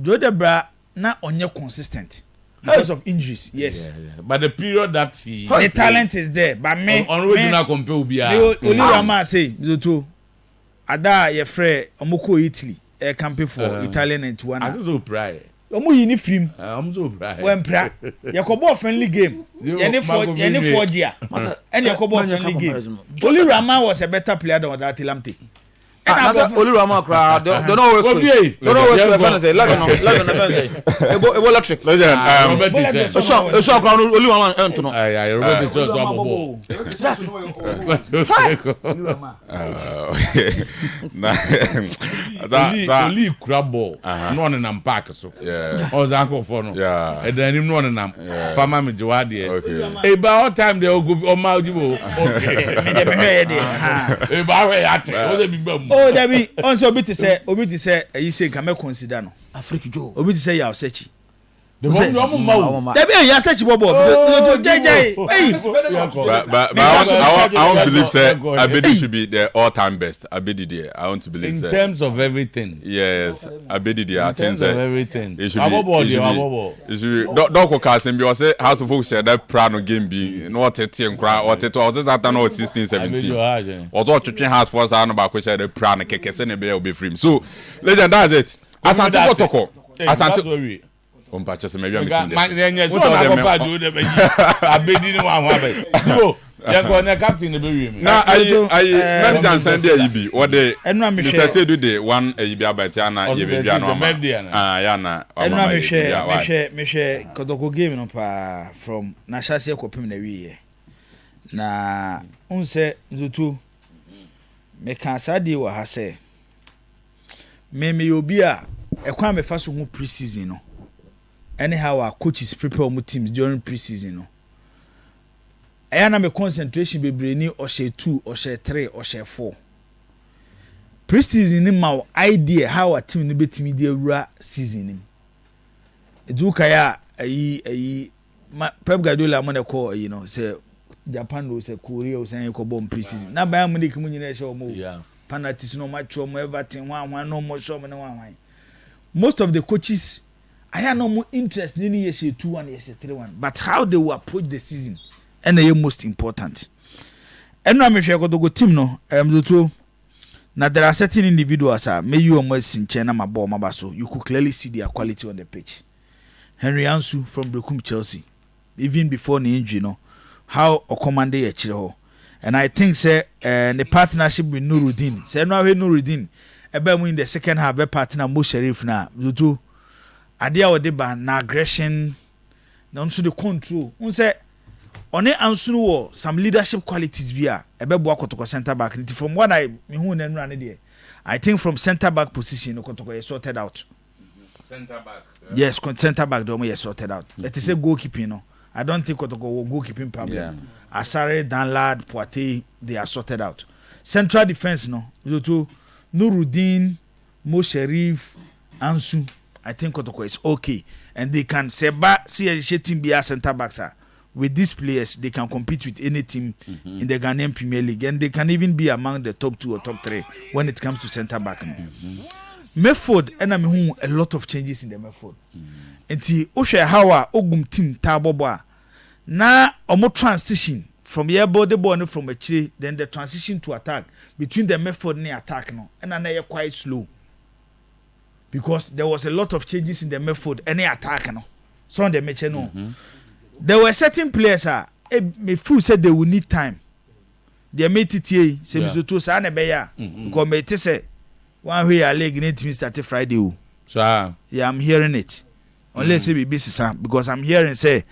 S6: Joe Debra na onye consistent because of injuries yes
S1: but the period that
S6: the talent is there but me
S1: on we do not compare ubia
S6: Oli Rahman say zoto ada ye frɛ omoko Italy e campaign for Italian and Tuana
S1: I so pray
S6: omo yi ni film
S1: I'm so pray
S6: when pra ye ko ball friendly game ye ni 4G and ye ko ball friendly game Oli Rahman was a better player than that Lamte
S4: Olurama cry. Don't always go. Don't always go. Fancy. Legend. Ebo electric.
S5: Legend.
S4: Osho crown Olurama entono.
S1: I Robert Church abo. Only crabbo. No on nam park so.
S5: Yeah.
S1: O zanko for no.
S5: Yeah.
S1: E dan nim no on nam. Farmer me jiwade. Okay. About time they go o ma ojibo. Okay. Eba we ate. O dey be bam.
S6: Oh, Debbie, on so obi ti say you say can me consider no. Africa Joe. Obi ti say ya search.
S1: The one ma.
S6: Debbie ya search bobo. To JJ.
S5: But I won't believe say Abedi should be the all-time best. Abedi there. I want to believe
S1: in terms of everything.
S5: Yes, Abedi there.
S1: In terms of everything.
S5: It should be. Don't call him because say House of Folk share that prano game be no 13 cry or 13 or just that no 16 17. Or to twetwe house for us no ba ko share the prano keke se ne be obe free. So legend that's it. Asante Kotoko. Asante Ompa chese maybe I'm meeting
S1: there. So na go pa do dem Abedi ni wan wan be. Yanko na captain be wi me.
S5: Na I manager send there yibi or the Mr. say do the one yibi abati ana ye be bia no ma. Ya na.
S6: Enwa me hwe Kotoko game no pa from na chase kopim na wi na unse nzutu me kan sadi wa ha say me obi a ekwan me fa so hu preseason no. Anyhow our coaches prepare our teams during preseason no. Ayana me concentration bebre ni or share 2 or share 3 or share 4. Preseason ni ma idea how a team no betimi dey rua season ni. Eduka ya ayi Pep Guardiola mo na call you know say Japan do say Korea o say ko bomb preseason. Na Bayern Munich mu nyina show mo. Yeah. Penalties no match mo Everton one no more show mo na one. Most of the coaches I have no more interest in year 2-1 year 3-1 but how they will approach the season and the most important. And I'm sure go team no now there are certain individuals may you almost in China my ball my so you could clearly see their quality on the pitch. Henry Ansu from Brekum Chelsea even before the injury no how a commander Chile and I think say the partnership with Nuruddin say no we Nuruddin ebe mu in the second half be partner Mo Sharif na Zutu adia wo de ba na aggression na nso the control unse one Ansu wo some leadership qualities bi a ebe bo Kotoko center back from what I me hu na nura ne de I think from center back position Kotoko is sorted out.
S1: Center back.
S6: Yes, center back do is sorted out. Let us say goalkeeping no. I don't think Kotoko will goalkeeping problem. Yeah. Asare, Danlad, Poitiers, they are sorted out. Central defense no. Zutu Nuruddin, Mo Sharif, Ansu. I think Kotoko is okay, and they can say back see a team be a center backs with these players. They can compete with any team in the Ghanaian Premier League, and they can even be among the top 2 or top 3 when it comes to center back. Medford, and I'm a lot of changes in the Medford. And see, Osha Hawa Ogum team Taboba now a transition from your body born from a tree, then the transition to attack between the Medford and the attack no, and then quite slow. Because there was a lot of changes in the Medford, any attack no. So on the match no. There were certain players me fool said they will need time. They made it here, say Mizuto sa na be ya. Because me te say one way a leg need to start Friday o.
S1: Sure.
S6: Yeah, I'm hearing it. Unless it be busy because I'm hearing say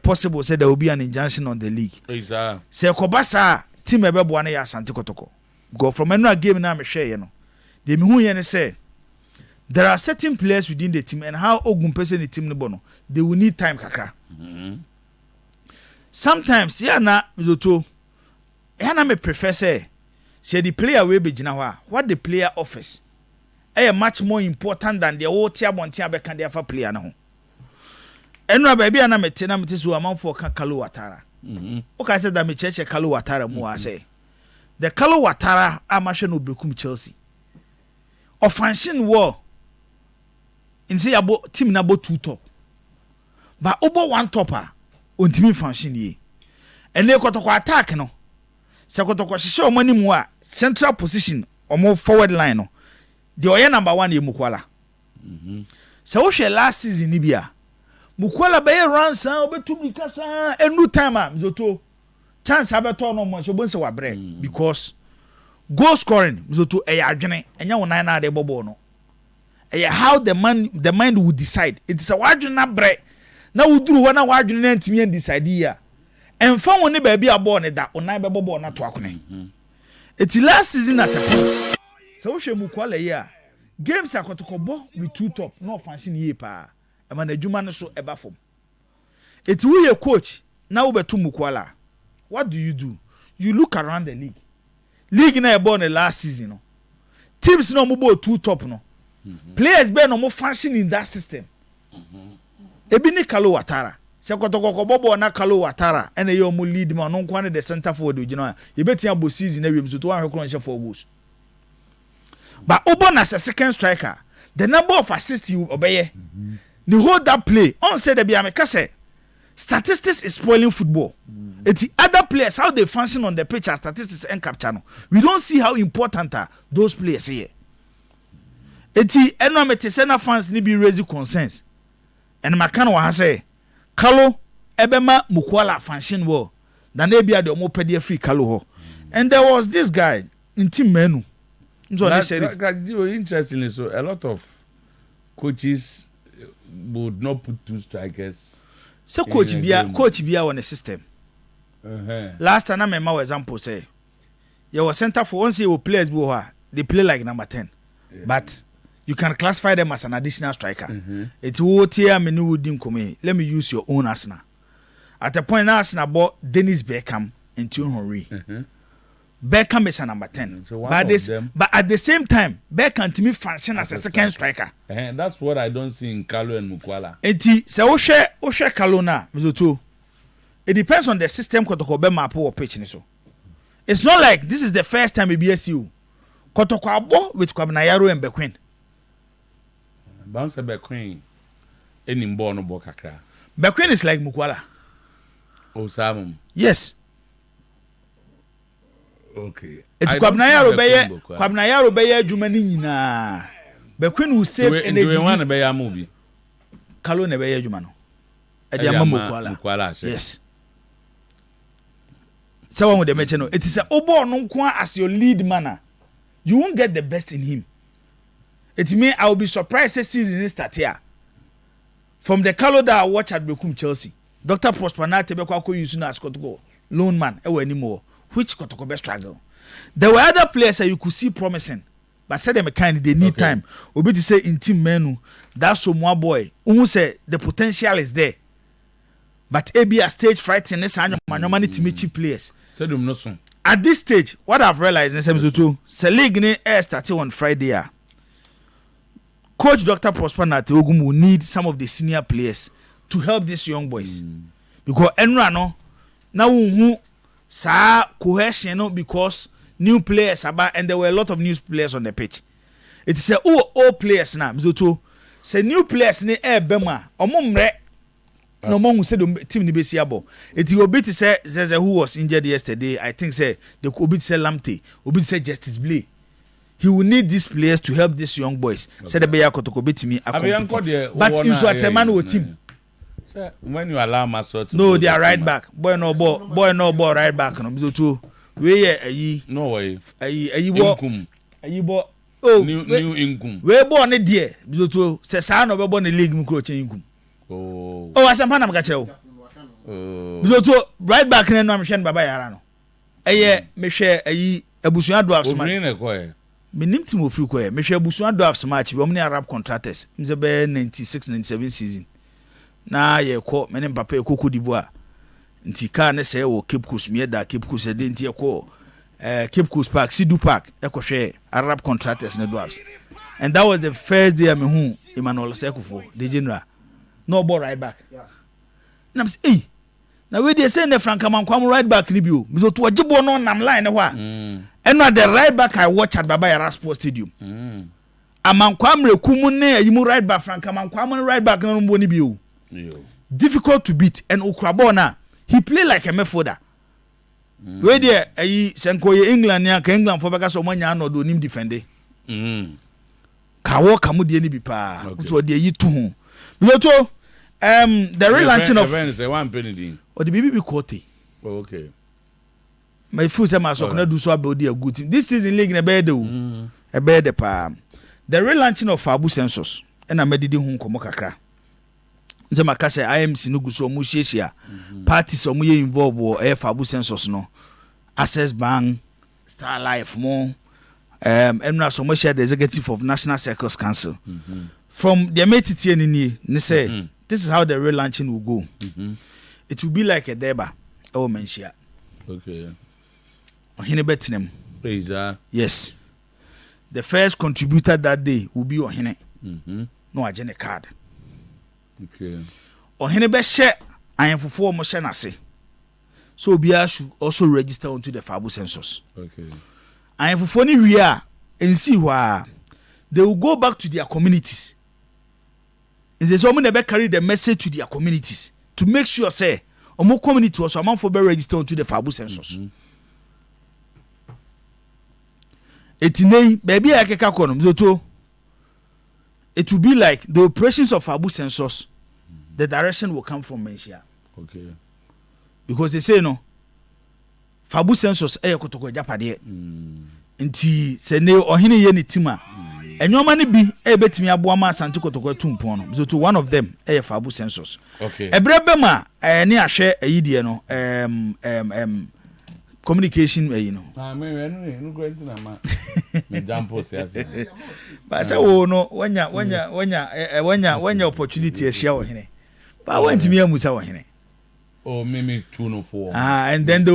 S6: possible say there will be an injunction on the league.
S1: Exactly.
S6: Say Kobasa team ebe bo na ya Asante Kotoko. Go from another game na me share you know. They me hu ye say there are certain players within the team and how Ogun person the team no bono they will need time kakra. Sometimes yeah na Mizoto na me prefer say the player we be gina ho what the player offers much more important than the whole tia bontia be kan dey for player na ho. Enura ba bia na me so amanfo ka Kalu Watara. Okay say that me cheche Kalu Watara mu a say the Kalu Watara amahwe no Brekum Chelsea. Offensive war in say abo team na bo 2 top but obo 1 topper ontimi function ye ene Kotoko attack no se Kotoko hye o mani mu a central position omo forward line no the oye number 1 ye Mukwala se wo hwe last season ni bia Mukwala be runs obetum kasa enu time a Mizoto chance abeto no mo so bon se wa break because goal scoring mizoto adwene enya wo nan na de bobo no how the mind will decide. It is a wadwene na bre na wuduru ho na wadwene na ntimi decide ya emfa won ne ba bi abo ne da onan be bobo na to akone eti last season at so wo hwemu kwala ya games akotokobo with two top no function ye pa e ma na adwuma no so eba fom eti wo ye coach na wo betu mukwala what do? You look around the league na e ball the last season no teams no mo ball two top no players be no mo function in that system ebi ni Kalo Watara se kotokoko bobo na Kalo Watara ene ye omo lead man no nkwane the center forward ogina ye betia bo season na wiem so to wan hwekron hye for goals but obo as a second striker the number of assists you obeye the hold that play on say the be ameka say statistics is spoiling football. It's the other players how they function on the pitch as statistics and capture no. We don't see how important are those players here. It's the environmental fans need be raising concerns. And Makano has say Kalo ebema mukwala function well. Than they be at the omopedia free Kalo ho. And there was this guy in team menu.
S1: Interestingly, so a lot of coaches would not put two strikers.
S6: So coach bia on the system. Last time I remember example say you were center for once you players they play like number 10. Yeah. But you can classify them as an additional striker. It's what here me no wouldn't come. Let me use your own Arsenal. At the point now Arsenal bought Dennis Beckham and Thierry Henry. Beckham is a number 10. So but at the same time, Beckham to me function as a second striker.
S1: That's what I don't see in Kalo and Mukwala.
S6: So Oshe Kalo na mizoto. It depends on the system kotoko be map or pitch so. It's not like this is the first time we BSU. Kotoko abo with Kwabnayaro and Bequin.
S1: Bounce Bequin. Any born no kakra.
S6: Bequin is like Mukwala.
S1: Oh, Samum.
S6: Yes.
S1: Okay.
S6: It's Kwabnayaro beye jumani nyina. Bequin will save energy.
S1: Do you want to be a movie?
S6: Kalo ne beye jumano. Mukwala. Yes. So one with the mention it is a obo no as your lead manner. You won't get the best in him. It mean I will be surprised this season start here. From the Kalo that I watch at Bekum Chelsea, Dr. Prosperna Tebeko using as Kotoko loan man anymore. Which Kotoko best struggle. There were other players that you could see promising, but said them a kind they need time. Obi to say in team menu that's so more boy who say the potential is there. But AB a stage frightened this and your money to meet cheap players. At this stage, what I've realized in Semzutu, Seligni air starting on Friday. Coach Dr. Prosper Nateogum will need some of the senior players to help these young boys. Because Enrano now who sa cohesion because new players about and there were a lot of new players on the pitch. It is a old players now. Mzutu say new players ni air bema omumre. No one who said the team ni besi abo. It will be to say Zeze who was injured yesterday. I think say they could be to say Lamte, obi say Justice Blay. He will need these players to help these young boys. Said the Beya Kotoko be to me. But you saw a man with team.
S1: When you allow Masot,
S6: no, they are right back. Boy no ball right back. No, so too. We
S1: no way.
S6: Oh,
S1: new income.
S6: We born a dear. So too. Say son of a born a league coach income. Oh, as a man of Gacho. So too. Right back in the machine Baba Yarano. Me share a Busuan dwarfs man. Me nim team of Fuque, me share Busuan dwarfs match. We only Arab contractors. Mzebe 96-97 season. Na ye ko menem papa Cote d'Ivoire. Nti ka ne se wo Cape Coast me da Cape Coast de nti ko Cape Coast Park, Sidu Park, e ko hwe Arab contractors ne dwarfs. And that was the first day me hu Emmanuel Sekufo, the general. No ball right back. Yeah. Na me say, na we dey say ne Franka Mankwam right back ni bio. Me so to ajibo no nam line ne hwa. And na the right back I watch at Baba Yara Sports Stadium. Amankwam rekumu ne ayimu right back Franka Mankwam right back no mbo ni bio. Difficult to beat and Ukrabona he play like a midfielder. We there ayi senko ye England ya ka England for beka so manya no do nim defender. Ka wo ka mu de ni bi pa. So de yi tu ho. Biloto the relaunching of
S1: events one penny.
S6: Or the BBB Cote.
S1: Okay.
S6: my food say my so na do so about a good team this season league na be de o e be de pa the relaunching of Fabu census and amedidi hu nkomo kakra nze maka say IMC no guso mu hihia parties omo ye involve wo Fabu census no Access Bank Star Life mo enra so mo share the executive of National Circus Council from the metiti ni say this is how the relaunching will go it will be like a deba or menshia
S1: okay
S6: ohine betinem yes the first contributor that day will be ohine no agene card
S1: okay
S6: ohine be share ayenfofo mo share na se so obiya should also register onto the Fabu census
S1: okay
S6: ayenfofo ni wi a ensi ho a they will go back to their communities is there someone that carry the message to their communities to make sure say omo community also amount for be register onto the Fabu census etinei baby akeka kono mzoto it will be like the operations of Fabu census the direction will come from Menshia
S1: okay
S6: because they say no Fabu census kotoko japade nti se ne ohene ye ne tima enyoma ne bi betimi aboa ma asante kotoko tumpon no mzoto one of them Fabu census
S1: okay
S6: ebrebe ma ne ahwe ayidie no communication you know
S1: no going to na me jump osiase
S6: ba say wo no wanya opportunity ehia wo hene ba wantimi amusa wo hene
S1: oh me 2 no 4
S6: and then the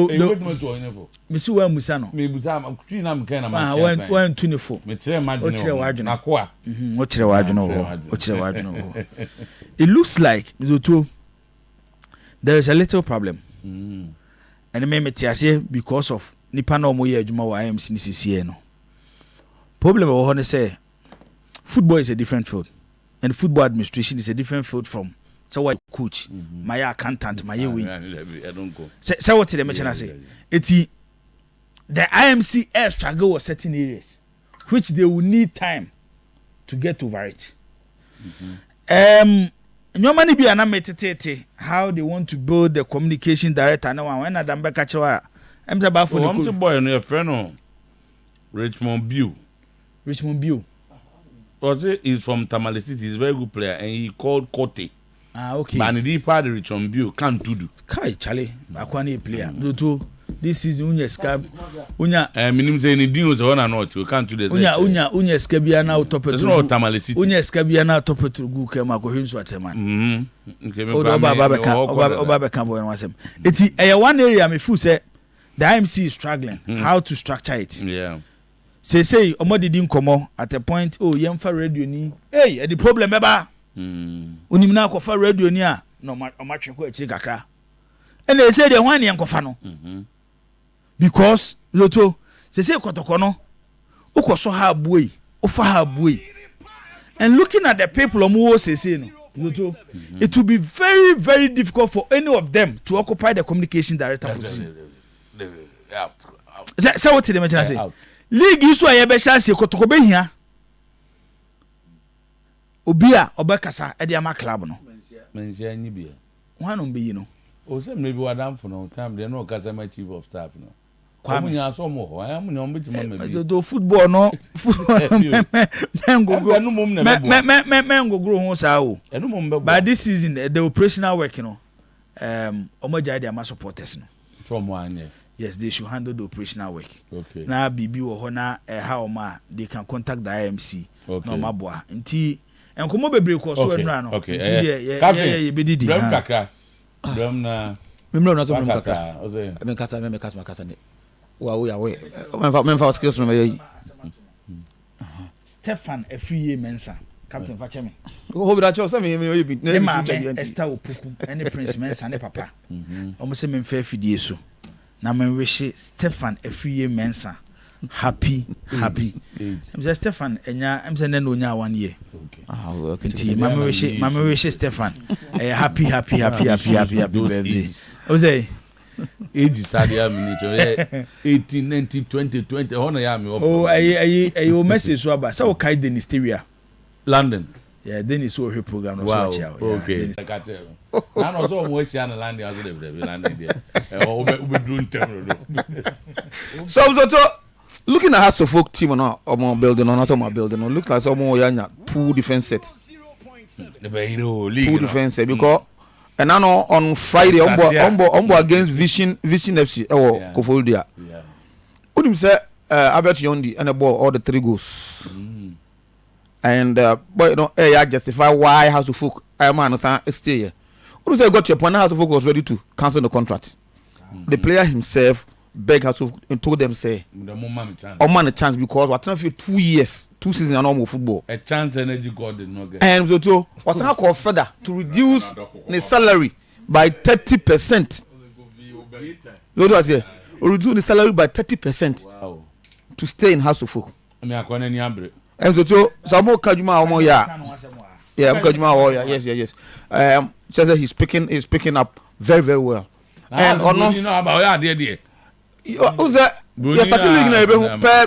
S6: me see wa musa no
S1: me busa am kutui na mkan na ma
S6: 124
S1: me kire imagine
S6: o kire wadwene
S1: akoa
S6: o kire wadwene it looks like there is a little problem and me metiase because of nipa na omo ye adwuma wa IMC ni CCA no problem we ho ne say football is a different field and football administration is a different field from so what coach my accountant my way
S1: I don't go
S6: say what the mention say eti the IMC air struggle with certain areas which they will need time to get over it nyomani bi ana metete how they want to build the communication director now when Adam Beka chewa am say ba for
S1: the boy no your friend no Richmond Bew was it is from Tamale City he's a very good player and he called Kote
S6: okay
S1: but the part the Richmond Bew can't do
S6: kai chale akwa na player do this is unya scab unya
S1: minim say ni din so na not you can't do this
S6: unya scabia na utopet
S1: no Tamale City
S6: unya scabia na utopet gu kema ko hinso ateman
S1: okay me
S6: oba be kan boy no asem eti one area me feel say the IMC is struggling how to structure it say omodidi nkomo at a point yemfa radio ni the problem eba unim na akofa radio ni a no omatwe ko akiri kakra and they say the one yankofa no because loto say kotoko no ukoso ha abuoi ufa ha abuoi and looking at the people omo say no loto it will be very very difficult for any of them to occupy the communication director position say what the mention say league isu aye be chance kotoko be hia obia obekasa e dia ma club no
S1: mensia nyi bia
S6: one on be you know
S1: o say maybe wadam for no time they no kasa my chief of staff no kwame nya so mo ho am nya mbetima ma bi
S6: do football no mengogro ho sa o
S1: enu mo mbebo
S6: by this season the operational work you know omoja dia ma supporters no
S1: from one
S6: yes they should handle the operational work
S1: okay
S6: na bibi wo ho na how ma they can contact the IMC no maboa nti enkomo bebre ko so enura no
S1: okay
S6: ye bedidi
S1: bram kakra bram na
S4: memro na so bram kakra me kasa ne wa ya we memfa skills no me
S6: Stefan Afriye Mensa Captain Fachemi
S4: ho bi da cho say me bi
S6: na Esther Opoku any Prince Mensa ne papa omo say me mfa fidie so na me wish Stefan Afriye Mensa happy I'm say Stefan enya I'm say na onya 1 year okay nti mama wish Stefan happy birthday o say
S1: age sadia minute 18 19 20 20 hono ya me
S6: o ayi o message so aba say o kai the Nisteria
S1: London
S6: Yeah, then it's so program no
S1: wow.
S6: so
S1: Okay. Na no so mo share na land ya so dey land there. We do ntem no.
S4: So looking at House of Folk team on building on not building on looks like some yanya 2 defense sets. Two defense sets because and now on Friday ombo against Vision FC Kofoldia. Unim say Albert Yondi and the ball all the 3 goals. And but you know I justify why House of Folk I man stay here. Unim say got your point House of Folk was ready to cancel the contract. The player himself beg House of and told them say man a chance because what if you 2 years 2 seasons and normal football
S1: a chance energy god did not get
S4: and so was not called further to reduce the salary by 30%. What was here or reduce the salary by 30%.
S1: Wow.
S4: To stay in House of Folk.
S1: I mean akwana ni abre
S4: And so some more Kajuma omo yeah Kajuma yes says he's picking up very well. And
S1: you know about there
S4: who's that? You're starting league now.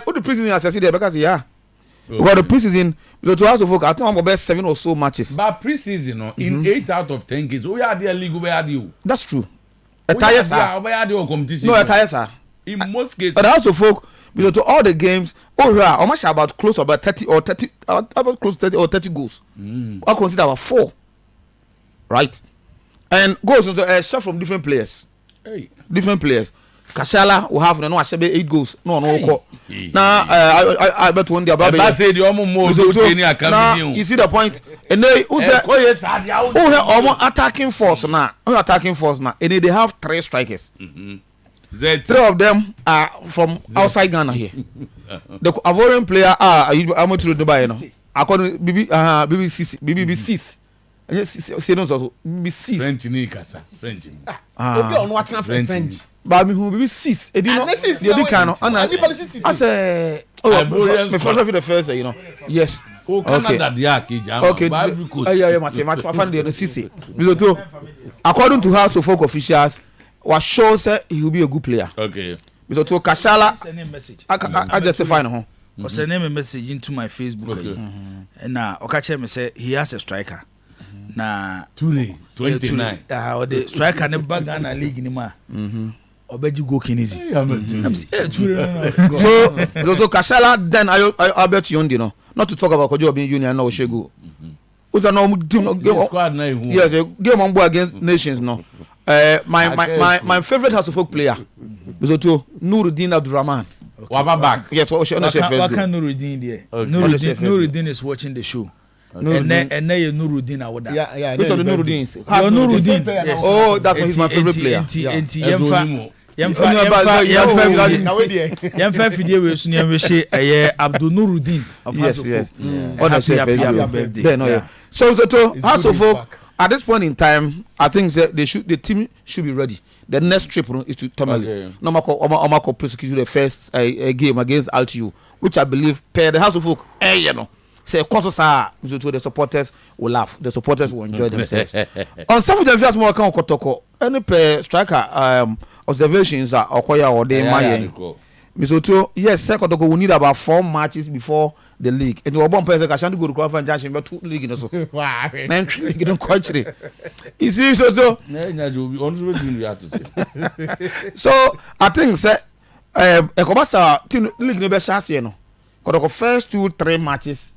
S4: What the preseason has said there because well, the preseason to House of Folk I think I'm about 7 or so matches.
S1: But preseason in 8 out of 10 games we are there league where are you?
S4: That's true. A tire sir.
S1: Where are the competition?
S4: No, a tire sir.
S1: In most cases.
S4: But House of Folk to all the games almost about close about 30 or 30 about close to 30 or 30 goals. I consider about 4. Right? And goals into a shot from different players.
S1: Hey.
S4: Different players. Kashala will have no 8 goals. No. Now I bet one day about
S1: that say the almost
S4: now you see the point. And they who attacking force now. And they have 3 strikers. 3 of them are from outside Ghana here. The Ivorian player I'm to Dubai now. According BBC. Say no also BBC.
S1: French ni kasa. French.
S3: Obi on what French.
S4: But me who be 6. E didn't I say my friend of the first you know. Yes.
S1: Canada dia ke jam.
S4: Okay. Yeah, match fan dey no 6. According to House of Folk officials, was sure say he will be a good player.
S1: Okay.
S4: Mizoto Kashala
S6: send a message.
S4: I justify no.
S6: Or send him a message into my Facebook. And now Okache me say he has a striker. Na
S1: 29
S6: or the striker ne Ghana league ni ma obeji go kinizi
S4: so Kashala then I bet you know not to talk about Kojo being union no Shegu uza no
S1: squad na ihu
S4: yes game on board against nations no my favorite House of Folk player Bizoto Nuruddin Abdurrahman
S1: Waba back
S6: yes what can Nuruddin there Nuruddin is watching the show. And Nuruddin Awoda.
S3: Yeah.
S4: Which of the Nuruddin?
S6: Nuruddin. Yes.
S4: Oh, that's he's my favorite player.
S6: Yemfa fidie we so ne we she Abdul Nuruddin of House of Folk.
S4: Then yeah. So House of Folk at this point in time I think that the team should be ready. The next trip is to Tamale. No Omako Preseason the first game against Altu, which I believe per the House of Folk you know. Say Kososa, the supporters will laugh. The supporters will enjoy themselves. On some of the first more account Kotoko, any per striker observations are Okoya or they Maya. Misoto, yes, second Kotoko will need about 4 matches before the league. And you are one person can go to Crawford Junction, but 2 league in so. Then you don't catch it. You see, so I think say Ekobasa team league no be chance here no. Kotoko first 2-3 matches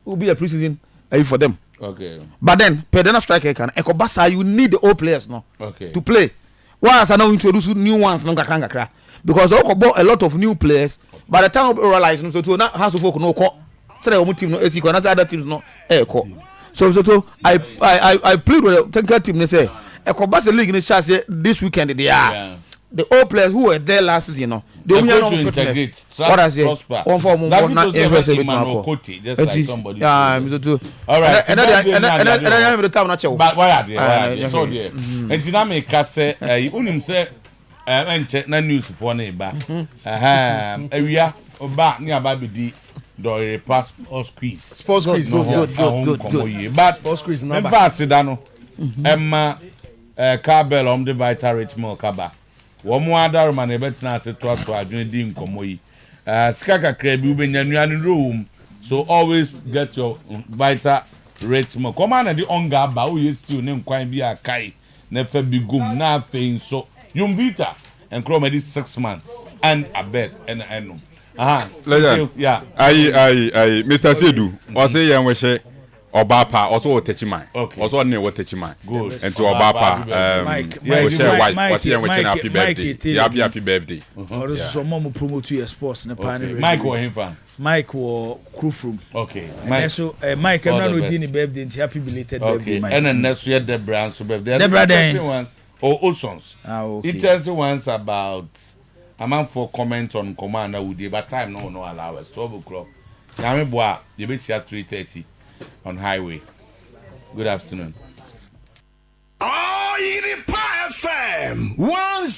S4: will be a preseason for them.
S1: Okay.
S4: But then, Pedena striker can Ekobasa, you need the old players no to play. Why are now introduce new ones no kakra? Because Okobo a lot of new players. By the time we realize so to now House of Folk no call. So the team no AC other teams no call. So I played with the technical team. They say Ekobasa league in the chance this weekend they are. Yeah. The old players who were there last season, you know, they only know fitness. What I say, one for one, not every single just like somebody. Yeah, me too.
S1: All right.
S4: And I have the time not show.
S1: But why are they? So there. And Dinamic say, unim say, na news for neighbor. Area oba ni ababidi Oyerepa sports quiz. Good. But sports quiz na ba. Emfa sidano. Emma Carbell the Vital Rich Milk Kaba. Womo adar man e betina ase to adwene di nkomo yi sika kakra bi ubenya nuane room so always get your Vital ritmo koma na de onga ba o yesi ne nkwan bi akai na fa bi gum na afein so yumbita and chromedy 6 months and a bed and eno
S5: legend
S1: yeah
S5: I Mr. Sedu o say yen we she Obapa also what touch mine.
S1: Okay.
S5: Also ne what touch mine.
S1: Good.
S5: And to Obapa we share wife what yen we happy birthday. Happy birthday.
S6: Or so mom promote your sports na pan.
S1: Mike or him fan.
S6: Mike or crew from.
S1: Okay.
S6: Mike so Mike and no dini birthday happy belated birthday Mike.
S1: And then next year Debra so birthday.
S6: Debra then
S1: ones or Osons.
S6: Okay.
S1: Interesting ones about a man for comment on commander would but time no allow us 12 o'clock. Yami boa you be share 3:30 on highway. Good afternoon.
S7: Oyerepa FM 10